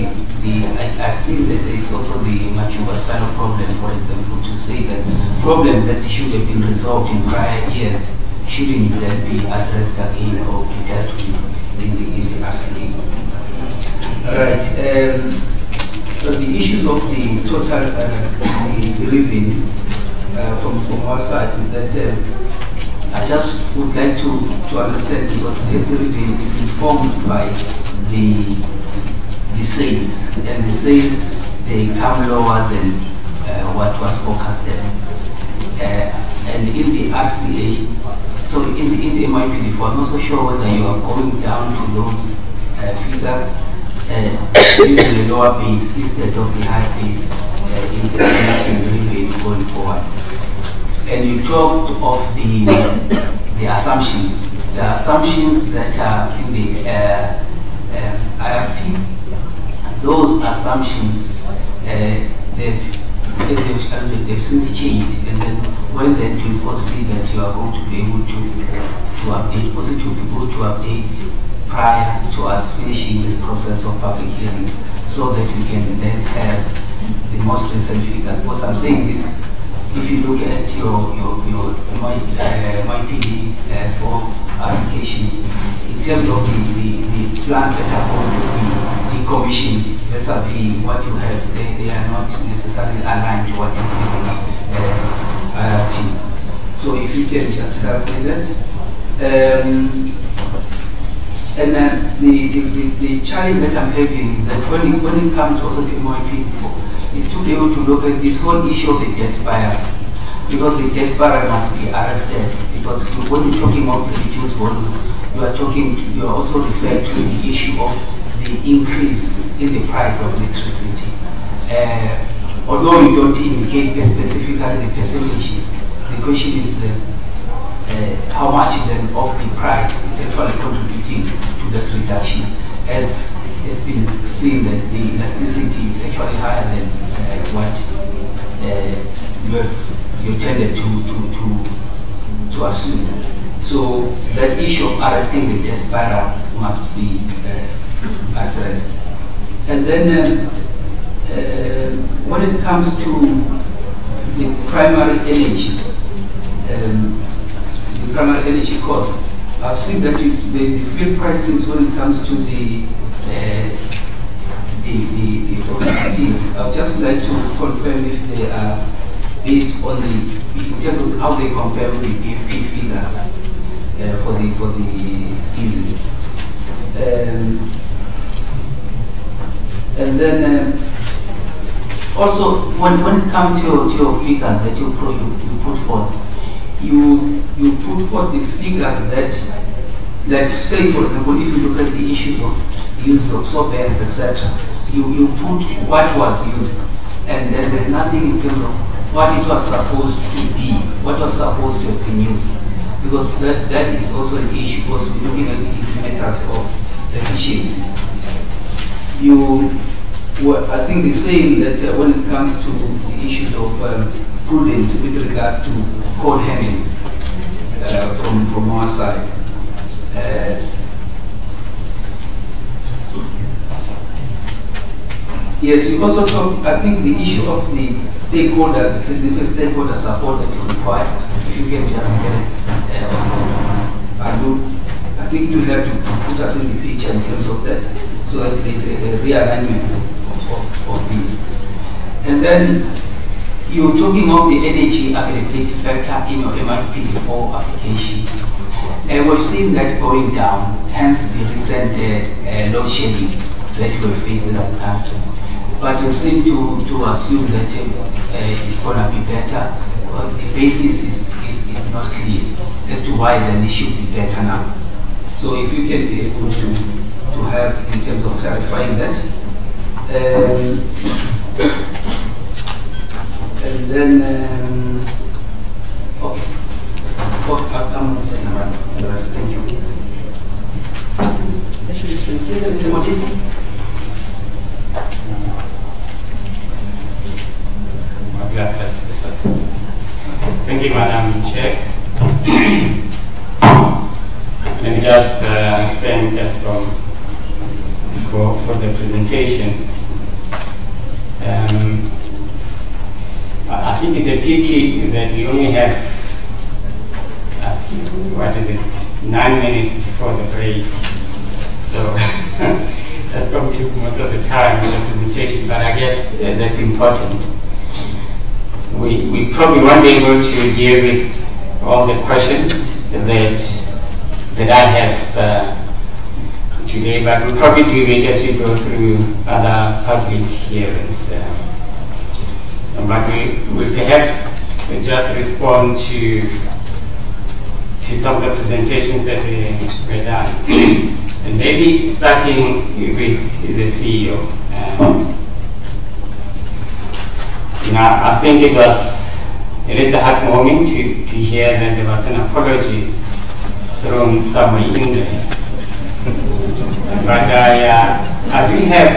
I've seen that there is also the much universal problem, for example, to say that problems that should have been resolved in prior years shouldn't then be addressed again or be dealt with in the RCA. Right. The issues of the total the revenue from our side is that I just would like to understand, because the revenue is informed by the sales, and the sales, they come lower than what was forecasted. And in the RCA, so in the MYPD, I'm not so sure whether you are going down to those figures using the lower base instead of the high base in estimating revenue going forward. And you talked of the assumptions. The assumptions that are in the IRP, those assumptions, they've since changed. And then when then do you foresee that you are going to be able to update, also to be able to update prior to us finishing this process of public hearings, so that we can then have the most recent figures? Because I'm saying this, if you look at your MYPD for application, in terms of the plans that are going to be decommissioned vis-a-vis what you have, they are not necessarily aligned to what is in the IRP. So if you can just help with that. And the challenge that I'm having is that when it comes to also the MYPD is to be able to look at this whole issue of the debt spiral, because the debt spiral must be arrested. Because when you're talking about the reduced volumes, you are also referring to the issue of the increase in the price of electricity. Although you don't indicate specifically the percentages, the question is how much then of the price is actually contributing to that reduction, as it's been seen that the elasticity is actually higher than what you tended to assume. So that issue of arresting the debt spiral must be addressed. And then when it comes to the primary energy, cost, I've seen that the fuel prices, when it comes to the OCTs, I would just like to confirm if they are based on in terms of how they compare with the BFP figures for the diesel. And then also when it comes to your figures that you put forth, you put forth the figures that, like say for example, if you look at the issues of use of soap bands, etc., you put what was used, and then there's nothing in terms of what it was supposed to be, what was supposed to have been used, because that is also an issue, because we're looking at the indicators of efficiency. I think the saying that when it comes to the issue of prudence with regards to coal handling from our side. Yes, you also talked, I think, the issue of the stakeholder, the significant stakeholder support that you require. If you can just also, I think you have to put us in the picture in terms of that, so that there is a realignment of this. And then you're talking of the energy availability factor in your MYPD4 application. We've seen that going down, hence the recent load shedding that we have faced in that country. But you seem to assume that it's going to be better. Well, the basis is not clear as to why then it should be better now. So if you can be able to help in terms of clarifying that. And then, okay. I'm not saying around. Thank you. Mr. Motisi. Thank you, Madam Chair. Let me just thank Eskom for the presentation. I think it's a pity that we only have, 9 minutes before the break. So that's going to take most of the time in the presentation, but I guess that's important. We probably won't be able to deal with all the questions that I have today, but we'll probably do it as we go through other public hearings. But we will perhaps just respond to some of the presentations that were done. And maybe starting with the CEO. I think it was a little heartwarming to hear that there was an apology thrown somewhere in there. But I do have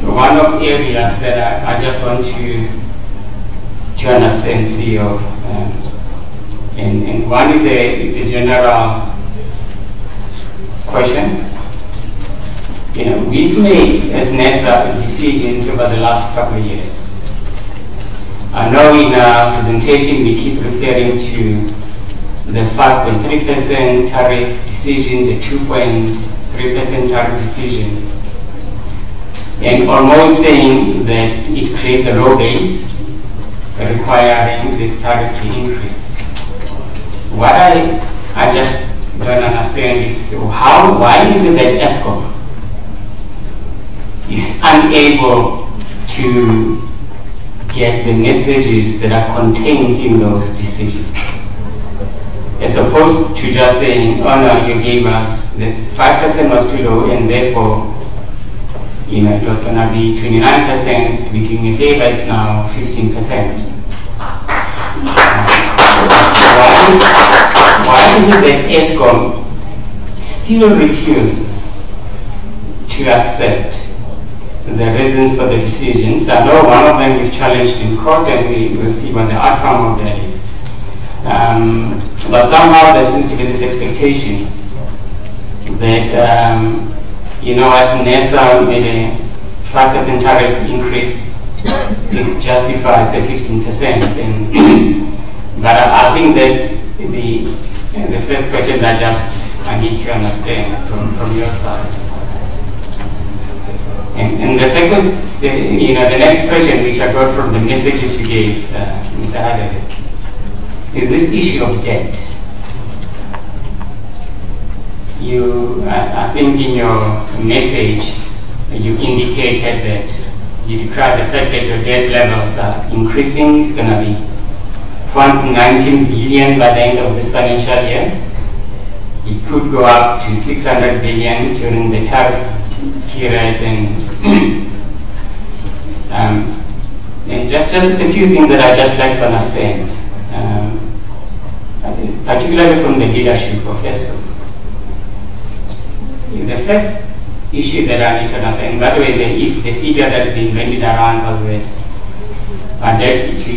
one of areas that I just want to understand, CEO. And one is a general question. We've made as Nersa decisions over the last couple of years. I know in our presentation we keep referring to the 5.3% tariff decision, the 2.3% tariff decision, and almost saying that it creates a low base requiring this tariff to increase. What I just don't understand is why is it that Eskom is unable to get the messages that are contained in those decisions, as opposed to just saying, oh no, you gave us that 5% was too low and therefore it was going to be 29%, we doing a favor, it's now 15%. Why is it that Eskom still refuses to accept the reasons for the decisions? I know one of them we've challenged in court and we will see what the outcome of that is. But somehow there seems to be this expectation that, Nersa made a 5% tariff increase, it justifies a 15%. But I think that's the first question that I need to understand from your side. And the second, the next question which I got from the messages you gave, Mr. Adele, is this issue of debt. I think in your message, you indicated that you declare the fact that your debt levels are increasing. It's going to be 419 billion by the end of this financial year. It could go up to 600 billion during the tariff period, and just a few things that I'd just like to understand, particularly from the leadership of ESCOM. The first issue that I need to understand, by the way, if the figure that's been bandied around was that our debt to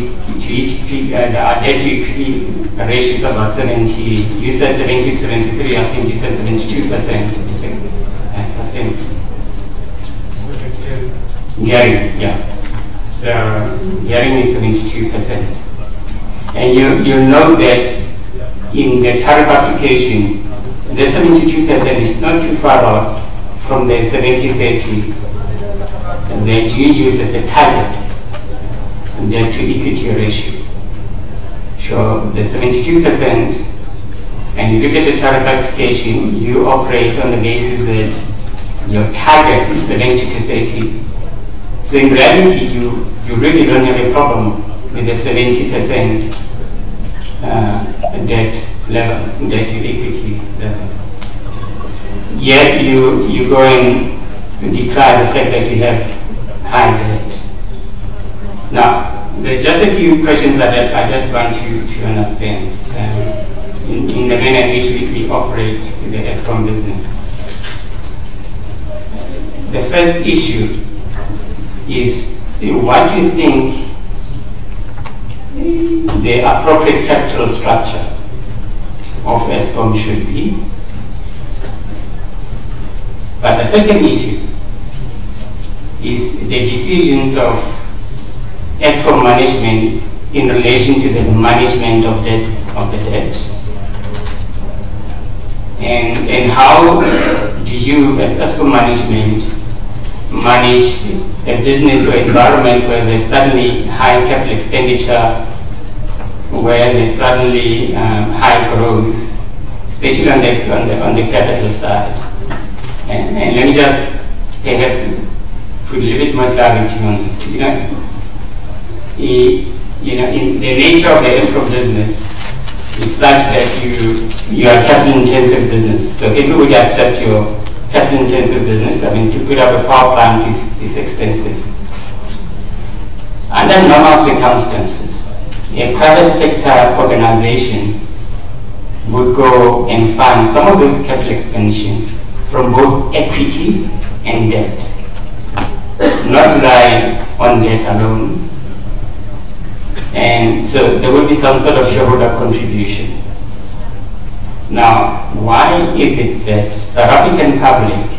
equity ratio is about 70, you said 70 to 73, I think you said 72%. Gearing, yeah. So gearing is 72%. And you know that in the tariff application, the 72% is not too far off from the 70-30 that you use as a target debt to equity ratio. So the 72%, and you look at the tariff application, you operate on the basis that your target is 70-30. So in reality, you really don't have a problem with the 70% debt level, debt to equity level. Yet you go and declare the fact that you have high debt. Now, there's just a few questions that I just want you to understand in the manner in which we operate in the ESCOM business. The first issue is, what do you think the appropriate capital structure of ESCOM should be? But the second issue is the decisions of ESCOM management in relation to the management of the debt. And how do you, as ESCOM management, manage a business or environment where there's suddenly high capital expenditure, where there's suddenly high growth, especially on the capital side? And let me just perhaps put a little bit more clarity on this. In the nature of the ESCOM business is such that you are a capital intensive business. So everybody accept your capital intensive business. I mean, to put up a power plant is expensive. Under normal circumstances, a private sector organization would go and fund some of those capital expenditures from both equity and debt, not rely on debt alone. And so there will be some sort of shareholder contribution. Now, why is it that South African public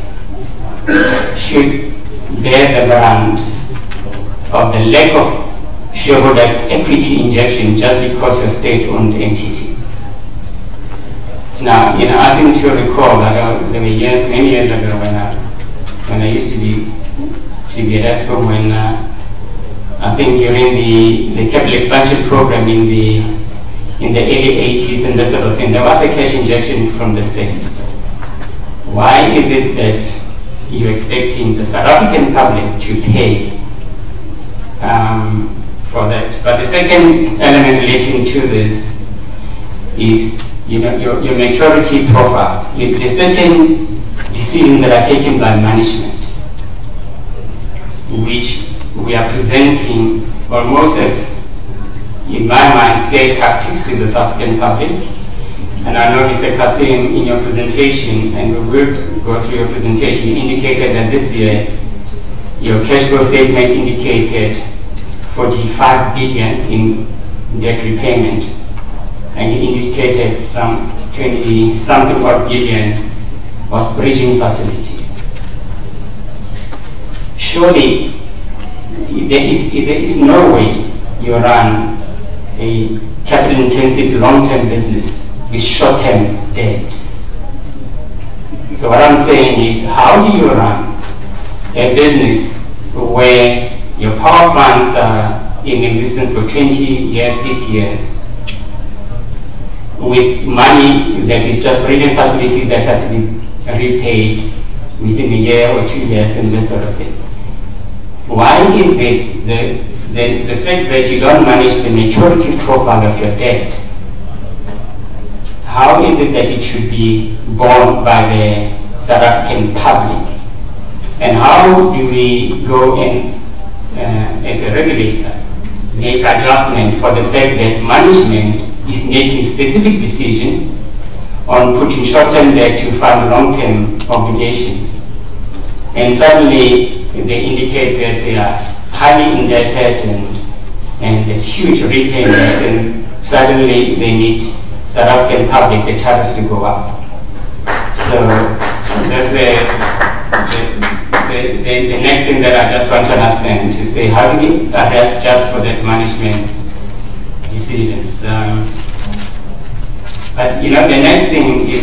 should bear the brunt of the lack of shareholder equity injection just because you're a state-owned entity? Now, I seem to recall that there were many years ago when I used to be at ESCOM, when I think during the capital expansion program in the early 80s and that sort of thing, there was a cash injection from the state. Why is it that you're expecting the South African public to pay for that? But the second element relating to this is your maturity profile. There's certain decisions that are taken by management, which we are presenting almost as, in my mind, scare tactics to the South African public. And I know, Mr. Kasim, in your presentation, and we will go through your presentation, you indicated that this year your cash flow statement indicated 45 billion in debt repayment, and you indicated some 20-something odd billion was bridging facility. Surely there is no way you run a capital-intensive long-term business with short-term debt. So what I'm saying is, how do you run a business where your power plants are in existence for 20 years, 50 years, with money that is just brilliant facility that has to be repaid within a year or 2 years and this sort of thing. Why is it the fact that you don't manage the maturity profile of your debt? How is it that it should be borne by the South African public? And how do we go and, as a regulator, make adjustment for the fact that management is making specific decisions on putting short-term debt to fund long-term obligations? And suddenly they indicate that they are highly indebted and there's huge repayment, and suddenly they need South African public, the charges to go up. So that's the next thing that I just want to understand, to say how do we adjust for that management decisions. But the next thing is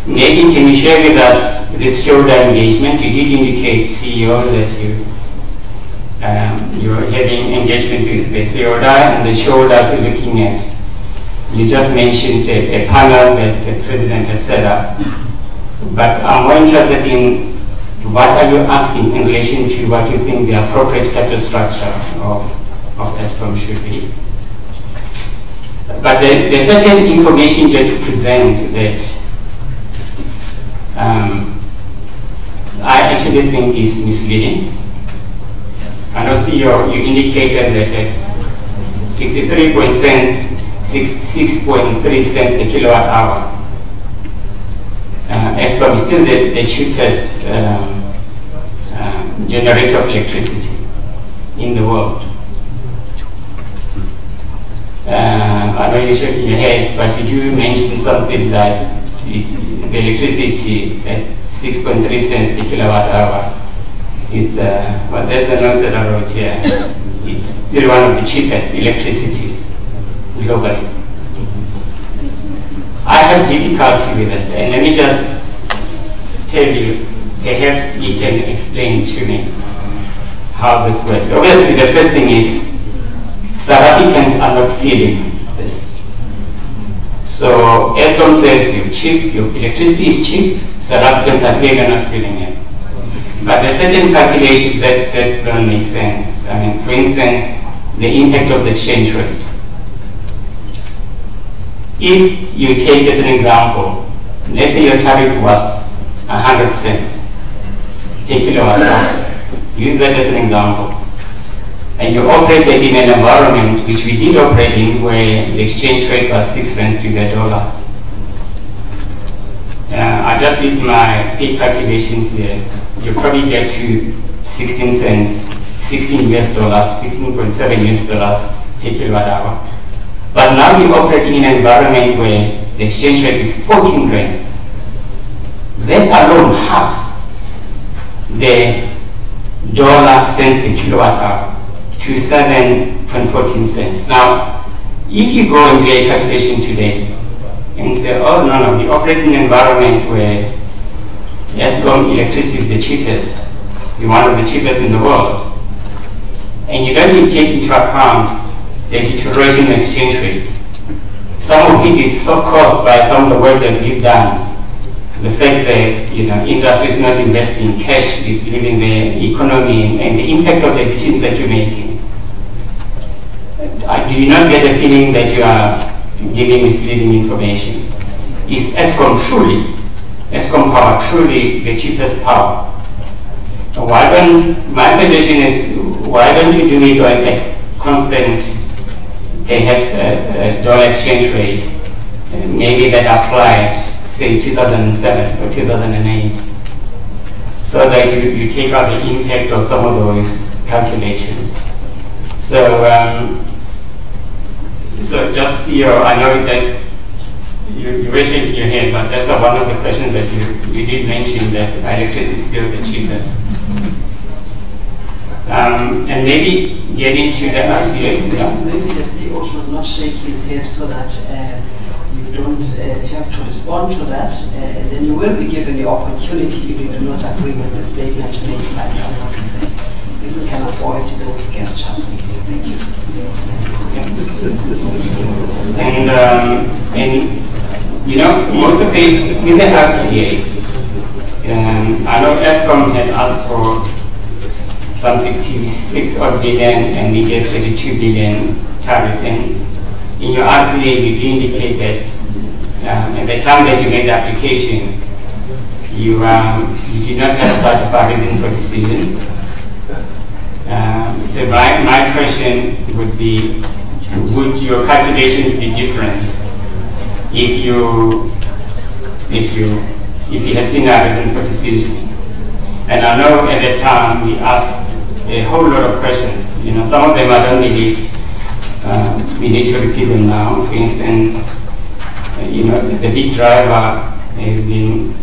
maybe can you share with us this shoulder engagement? You did indicate, CEO, that you're having engagement with the shoulder, and the shoulders are looking at. You just mentioned a panel that the president has set up, but I'm more interested in what are you asking in relation to what you think the appropriate capital structure of Eskom should be. But there's certain information that you present that I actually think is misleading. I know CEO, you indicated that it's 6.3 cents per kilowatt hour. Eskom is still the cheapest generator of electricity in the world. I know you're shaking your head, but did you mention something like the electricity at 6.3 cents per kilowatt hour? It's well, there's the note that I wrote here. It's still one of the cheapest electricities globally. I have difficulty with it, and let me just tell you, perhaps you can explain to me how this works. Obviously, the first thing is South Africans are not feeling this. So Eskom says you're cheap, your electricity is cheap, South Africans are clearly not feeling it. But there are certain calculations that don't make sense. I mean, for instance, the impact of the exchange rate. If you take as an example, let's say your tariff was 100 cents per kilowatt hour. Use that as an example. And you operated in an environment which we did operate in where the exchange rate was 6 rands to the dollar. I just did my quick calculations here. You probably get to 16 cents, 16 US dollars, 16.7 US dollars per kilowatt hour. But now we're operating in an environment where the exchange rate is 14 rands. That alone halves the dollar cents per kilowatt hour to 7.14 cents. Now, if you go into a calculation today and say, oh no, we operate in an environment where Eskom electricity is the cheapest, one of the cheapest in the world, and you don't even take into account the deterioration in exchange rate. Some of it is so caused by some of the work that we've done. The fact that industry is not investing, cash is leaving the economy, and the impact of the decisions that you're making. Do you not get a feeling that you are giving misleading information? Is Eskom power truly the cheapest power? My suggestion is, why don't you do it on a constant, perhaps a dollar exchange rate, maybe that applied, say 2007 or 2008, so that you take out the impact of some of those calculations. So just CEO, I know that's, you were shaking your head, but that's one of the questions that you did mention, that electricity is still the cheapest. And maybe get into the RCA. Maybe the CEO should not shake his head so that you don't have to respond to that. Then you will be given the opportunity, if you do not agree with the statement made by Mr. Notise. If we can avoid those gestures, please. Thank you. And you know, most of with the RCA, I know ESCOM had asked for some 66 odd billion, and we gave 32 billion tariff. And in your RCA, you do indicate that at the time that you made the application, you did not have such a reason for decisions. So my question would be, would your calculations be different if you had seen a reason for decision? And I know at the time we asked a whole lot of questions. You know, some of them I don't believe we need to repeat them now. For instance, you know, the big driver has been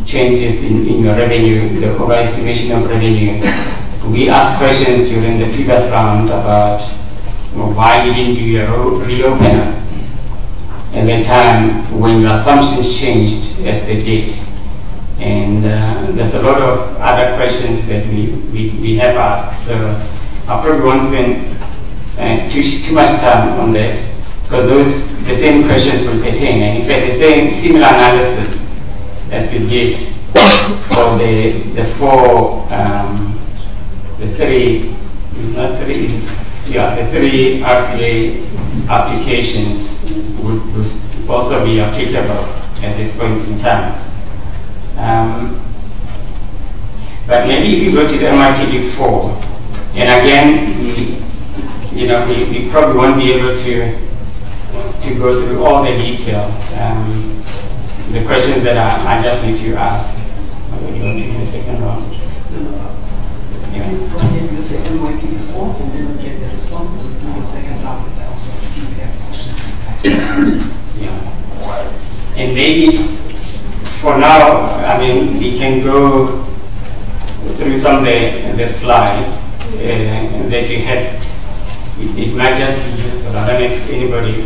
changes in your revenue, the overestimation of revenue. We asked questions during the previous round about why you didn't do a reopener at the time when your assumptions changed as they did. And there's a lot of other questions that we have asked. So I probably won't spend too much time on that, because the same questions will pertain. And in fact, the same similar analysis as we did for the three RCA applications would also be applicable at this point in time. But maybe if you go to the MYPD 4, and again, we probably won't be able to go through all the detail. The questions that I just need to ask. You want to do the second round? Please go ahead with the MYPD 4, and then we'll get the responses. We'll do the second round, because I also have questions. Yeah. And maybe for now, I mean, we can go through some of the slides that you had. It might just be useful. I don't know if anybody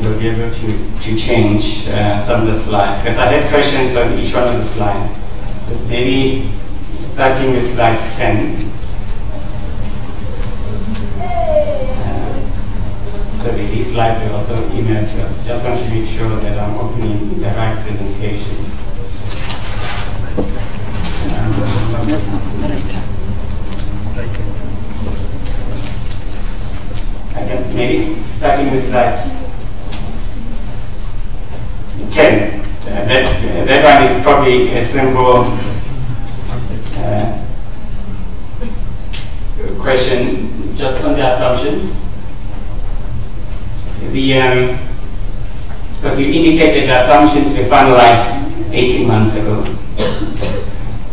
will be able to change some of the slides, because I had questions on each one of the slides. Just maybe starting with slide 10. Sorry, these slides were also emailed to us. Just want to make sure that I'm opening the right presentation. Okay, maybe starting with slide 10. That one is probably a simple question, just on the assumptions. Because you indicated the assumptions were finalized 18 months ago.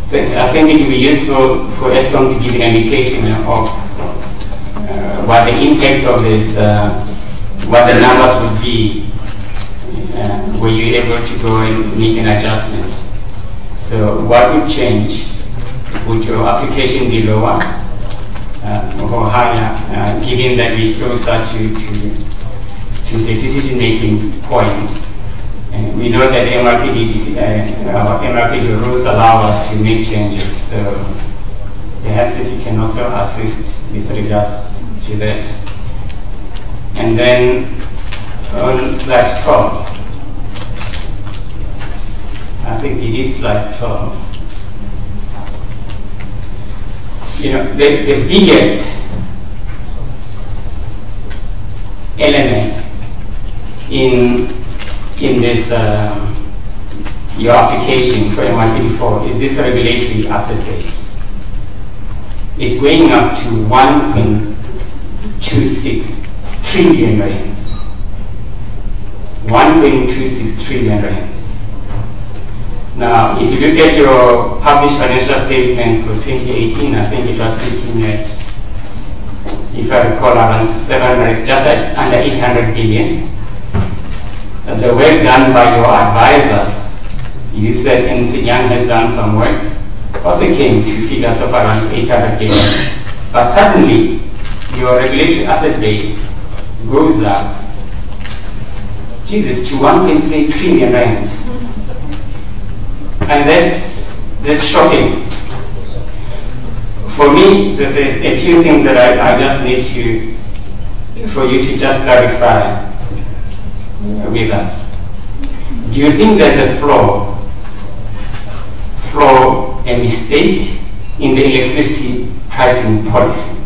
So I think it would be useful for ESCOM to give an indication of what the impact of this, what the numbers would be. Were you able to go and make an adjustment? So what would change? Would your application be lower or higher, given that we're closer to the decision-making point? And we know that MYPD rules allow us to make changes. So perhaps if you can also assist with regards to that. And then on slide 12, I think it is slide 12. You know, the biggest element in this your application for MYPD 4 is this regulatory asset base. It's going up to 1.26 trillion rands. 1.26 trillion rands. Now, if you look at your published financial statements for 2018, I think it was sitting at, if I recall, around 700, just under 800 billion. The work done by your advisors, you said NC Young has done some work, also came to figures of around 800 billion. But suddenly, your regulatory asset base goes up Jesus, to 1.3 trillion rands. And that's shocking. For me, there's a few things that I just need for you to just clarify with us. Do you think there's a flaw, a mistake in the electricity pricing policy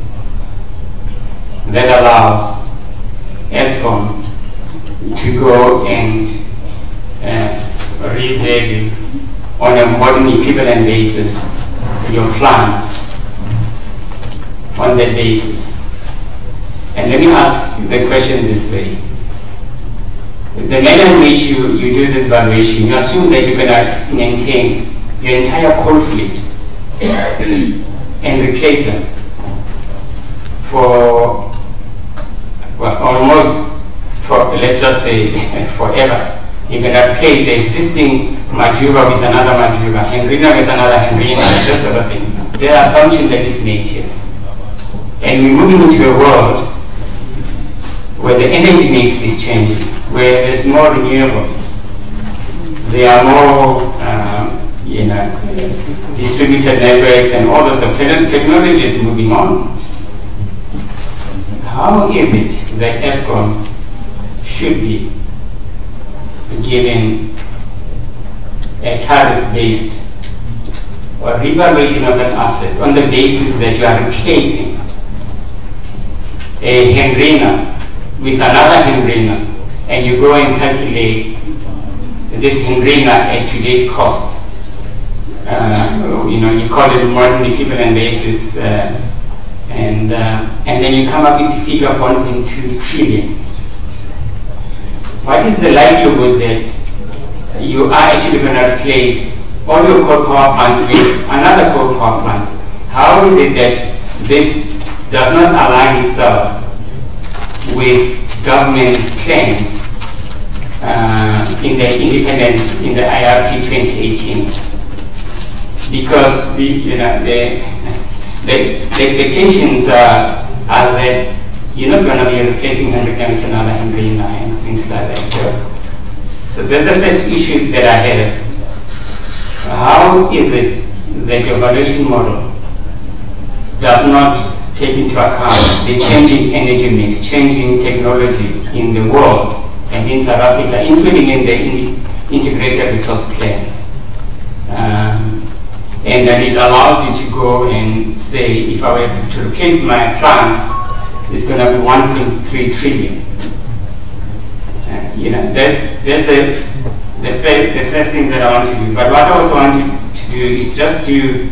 that allows ESCOM to go and revalue on a modern equivalent basis your plant on that basis? And let me ask the question this way. The manner in which you do this valuation, you assume that you're going to maintain your entire coal fleet and replace them for, well, almost for, let's just say, forever. You're going to replace the existing Majuba with another Majuba, Hendrina with another Hendrina, that sort of thing. There are assumptions that is made here. And we're moving into a world where the energy mix is changing, where there's more renewables. There are more distributed networks and all the stuff. Technology is moving on. How is it that ESCOM should be given a tariff-based or revaluation of an asset on the basis that you are replacing a Hendrina with another Hendrina, and you go and calculate this Hendrina at today's cost? You call it modern equivalent basis, and then you come up with a figure of 1.2 trillion. What is the likelihood that you are actually going to replace all your coal power plants with another coal power plant? How is it that this does not align itself with government's plans in the IRP 2018? Because the expectations are that you're not going to be replacing Hendrina with another Hendrina and things like that. So that's the first issue that I have. How is it that your valuation model does not take into account the changing energy mix, changing technology in the world and in South Africa, including in the integrated resource plan? And then it allows you to go and say, if I were to replace my plants, it's going to be 1.3 trillion. That's the first thing that I want to do. But what I also want to do is just do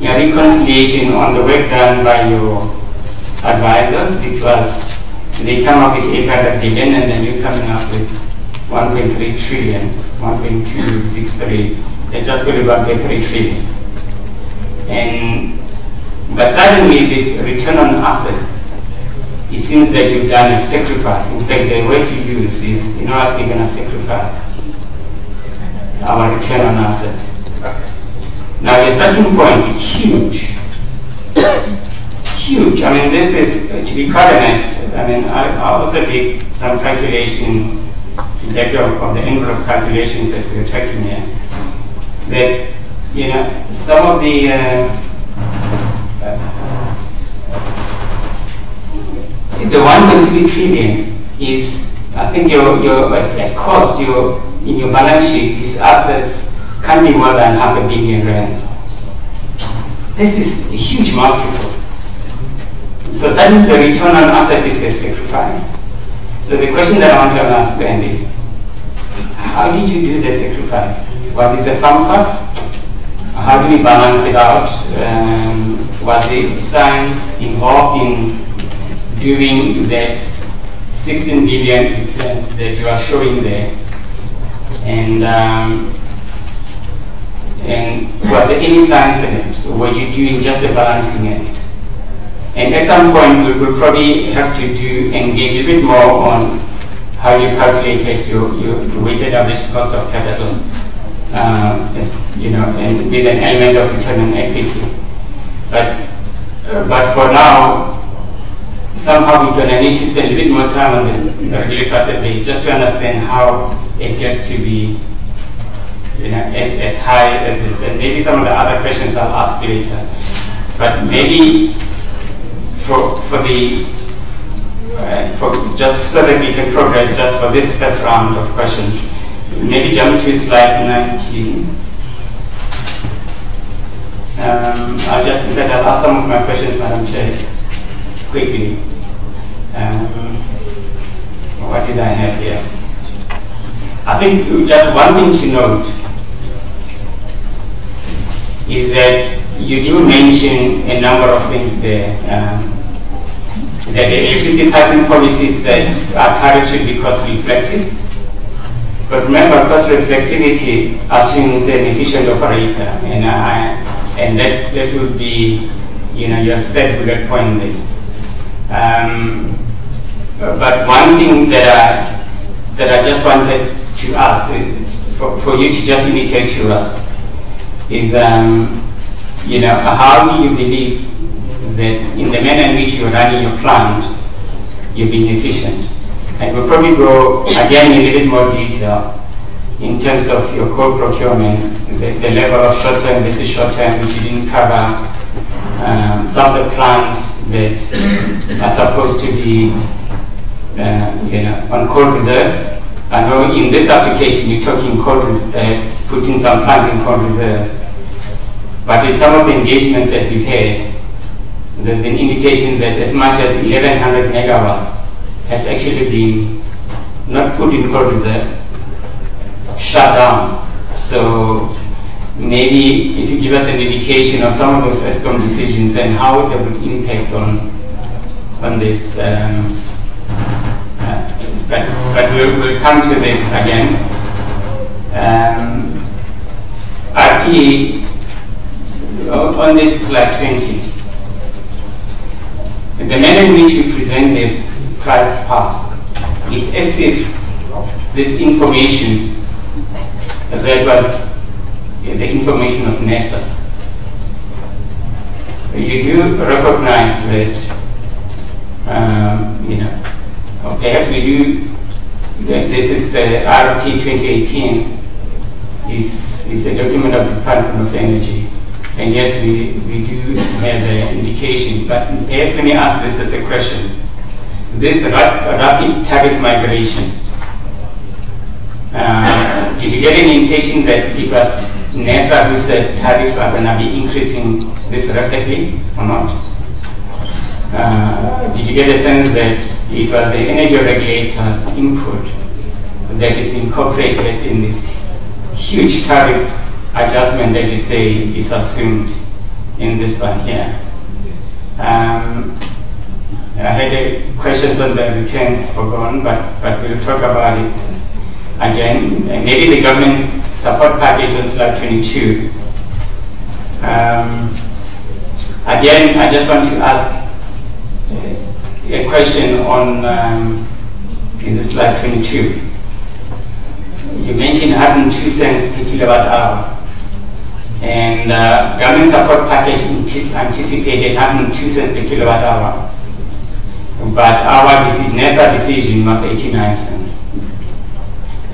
reconciliation on the work done by your advisors, because they come up with 800 billion and then you're coming up with 1.3 trillion, 1.263. Let's just go to 1.3 trillion. But suddenly this return on assets, it seems that you've done a sacrifice. In fact, the word you use is, we're going to sacrifice our return on asset. Now the starting point is huge. Huge. I mean, this is, to be quite honest, I also did some calculations, back of the envelope calculations as we were tracking here, that, some of the the 1.3 trillion is, I think at cost, in your balance sheet, these assets can't be more than $500 million rands. This is a huge multiple. So suddenly the return on asset is a sacrifice. So the question that I want to understand is, how did you do the sacrifice? Was it a thumbs up? How do we balance it out? Was it science involved in doing that 16 billion returns that you are showing there? And was there any science in it? Or were you doing just a balancing act? And at some point, we will probably have to engage a bit more on how you calculated your weighted average cost of capital, and with an element of return on equity. But for now, somehow we're going to need to spend a little bit more time on this regulatory asset base just to understand how it gets to be, as high as this. And maybe some of the other questions I'll ask later. But maybe for just so that we can progress just for this first round of questions, maybe jump to slide 19. I'll ask some of my questions, Madam Chair, quickly. What did I have here? I think just one thing to note is that you do mention a number of things there. That the electricity pricing policy said our tariff should be cost reflective. But remember, cost reflectivity assumes an efficient operator, and that would be, your third bullet point there. But one thing that I just wanted to ask, for you to just indicate to us, is how do you believe that in the manner in which you're running your plant, you're being efficient? And we'll probably go again in a little bit more detail in terms of your coal procurement, the level of short-term versus short-term, which you didn't cover, some of the plants that are supposed to be on coal reserve. I know in this application you're talking putting some plants in coal reserves. But in some of the engagements that we've had, there's been indication that as much as 1,100 megawatts has actually been not put in coal reserves, shut down. So maybe if you give us an indication of some of those ESCOM decisions and how they would impact on this. But we'll come to this again. RP, on this slide 20, the manner in which we present this price path, it's as if this information that was the information of Nersa. You do recognize that, perhaps we do, this is the RP 2018, is a document of the Department of Energy. And yes, we do have an indication, but perhaps let me ask this as a question. This rapid tariff migration, did you get any indication that it was Nersa who said tariffs are going to be increasing this rapidly or not? Did you get a sense that it was the energy regulator's input that is incorporated in this huge tariff adjustment that you say is assumed in this one here? I had questions on the returns forgone, but we'll talk about it again. Maybe the government's support package on slide 22. Again, I just want to ask a question on is it slide 22? You mentioned 102 cents per kilowatt hour, and government support package anticipated 102 cents per kilowatt hour, but our Nersa decision was 89 cents.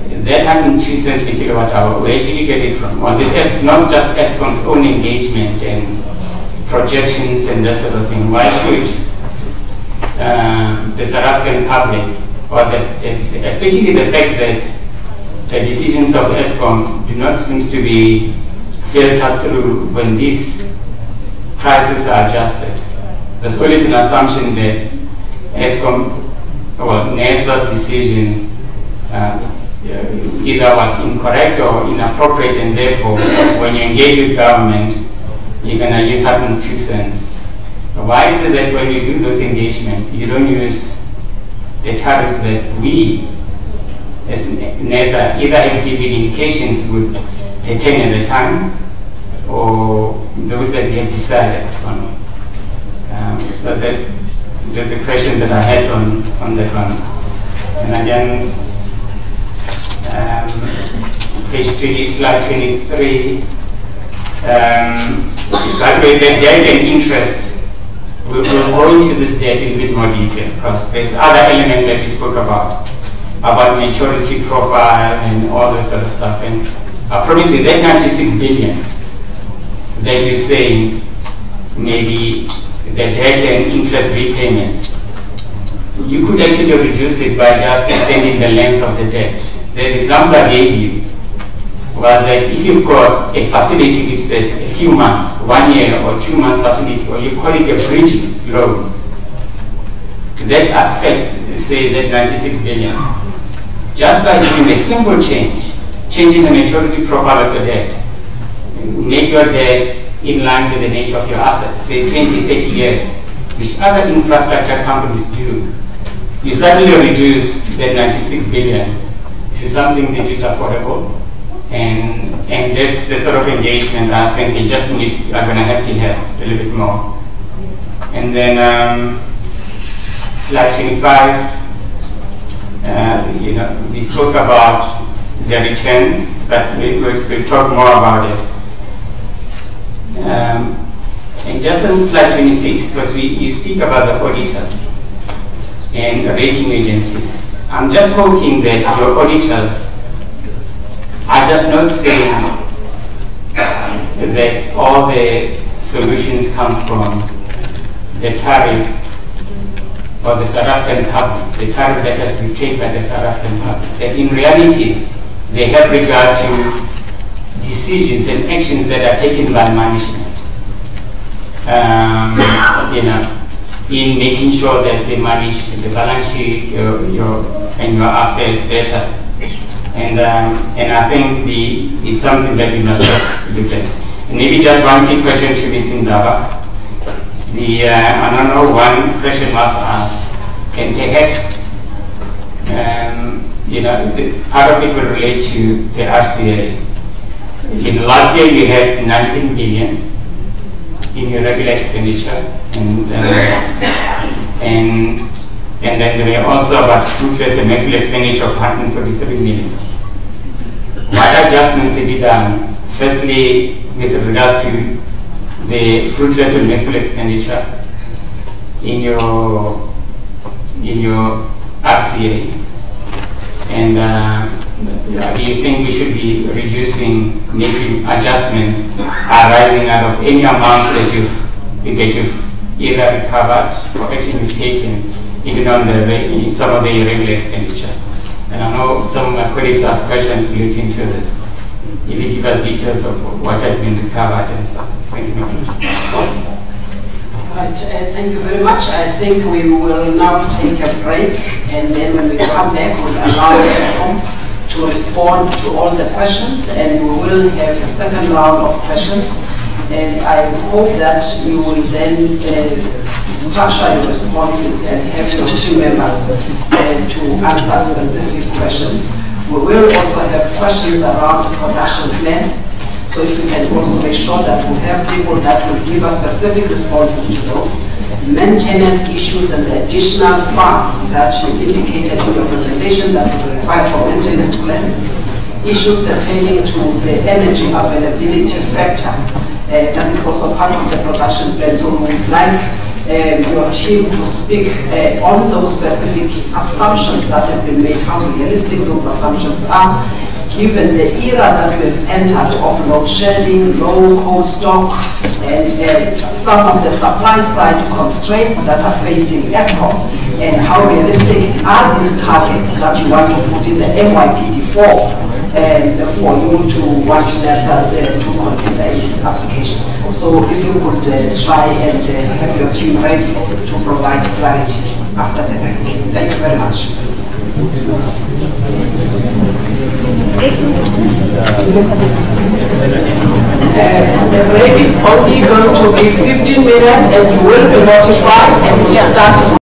That 102 cents per kilowatt hour, where did you get it from? Was it not just ESCOM's own engagement and projections and that sort of thing? Why should the South African public, or especially the fact that the decisions of ESCOM do not seem to be filtered through when these prices are adjusted? There's always an assumption that ESCOM or Nersa's decision either was incorrect or inappropriate, and therefore when you engage with government, you're going to use 102 cents. Why is it that when you do those engagements, you don't use the tariffs that we, as Nersa, either have given indications would attain at the time, or those that we have decided on? So that's the question that I had on that one. And again, page 20, slide 23. By the way, there is an interest we'll go into this debt in a bit more detail, because there's other element that we spoke about maturity profile and all this sort of stuff. And I promise you that 96 billion that you're saying, maybe the debt and interest repayments, you could actually reduce it by just extending the length of the debt. The example I gave you was that if you've got a facility which said a few months, 1 year or 2 months facility, or you call it a bridge loan, that affects, say, that 96 billion. Just by doing a simple change, changing the maturity profile of your debt, make your debt in line with the nature of your assets, say 20, 30 years, which other infrastructure companies do, you suddenly reduce that 96 billion to something that is affordable. And this sort of engagement, I think we just are going to have a little bit more. And then slide 25, we spoke about the returns, but we'll talk more about it. And just on slide 26, because you speak about the auditors and rating agencies. I'm just hoping that your auditors are just not saying that all the solutions comes from the tariff or the South African public, the tariff that has been paid by the South African public. That in reality, they have regard to decisions and actions that are taken by management. In making sure that they manage the balance sheet and your affairs better. And I think it's something that we must just look at. And maybe just one quick question to Ms. Ndaba. I don't know, one question was asked, and perhaps part of it will relate to the RCA. In last year you had 19 billion in your regular expenditure, and then there were also about fruitless and methyl expenditure of 147 million. What adjustments have you done? Firstly, with regards to the fruitless and methyl expenditure in your RCA, and do you think we should be making adjustments arising out of any amounts that you've either recovered or actually you've taken, even on some of the irregular expenditure? And I know some of my colleagues asked questions relating to this. If you give us details of what has been recovered and stuff. Thank you very much. Right, thank you very much. I think we will now take a break, and then when we come back, we'll allow ESCOM to respond to all the questions, and we will have a second round of questions. And I hope that you will then structure your responses and have your team members to answer specific questions. We will also have questions around the production plan. So if we can also make sure that we have people that will give us specific responses to those. Maintenance issues and the additional funds that you indicated in your presentation that will require for maintenance plan. Issues pertaining to the energy availability factor. That is also part of the production plan. So we would like your team to speak on those specific assumptions that have been made, how realistic those assumptions are, given the era that we've entered of load shedding, low coal stock, and some of the supply side constraints that are facing ESCOM, and how realistic are these targets that you want to put in the MYPD for you to want Nersa to consider in this application. So if you could try and have your team ready to provide clarity after the break. Thank you very much. The break is only going to be 15 minutes, and you will be notified, and we'll start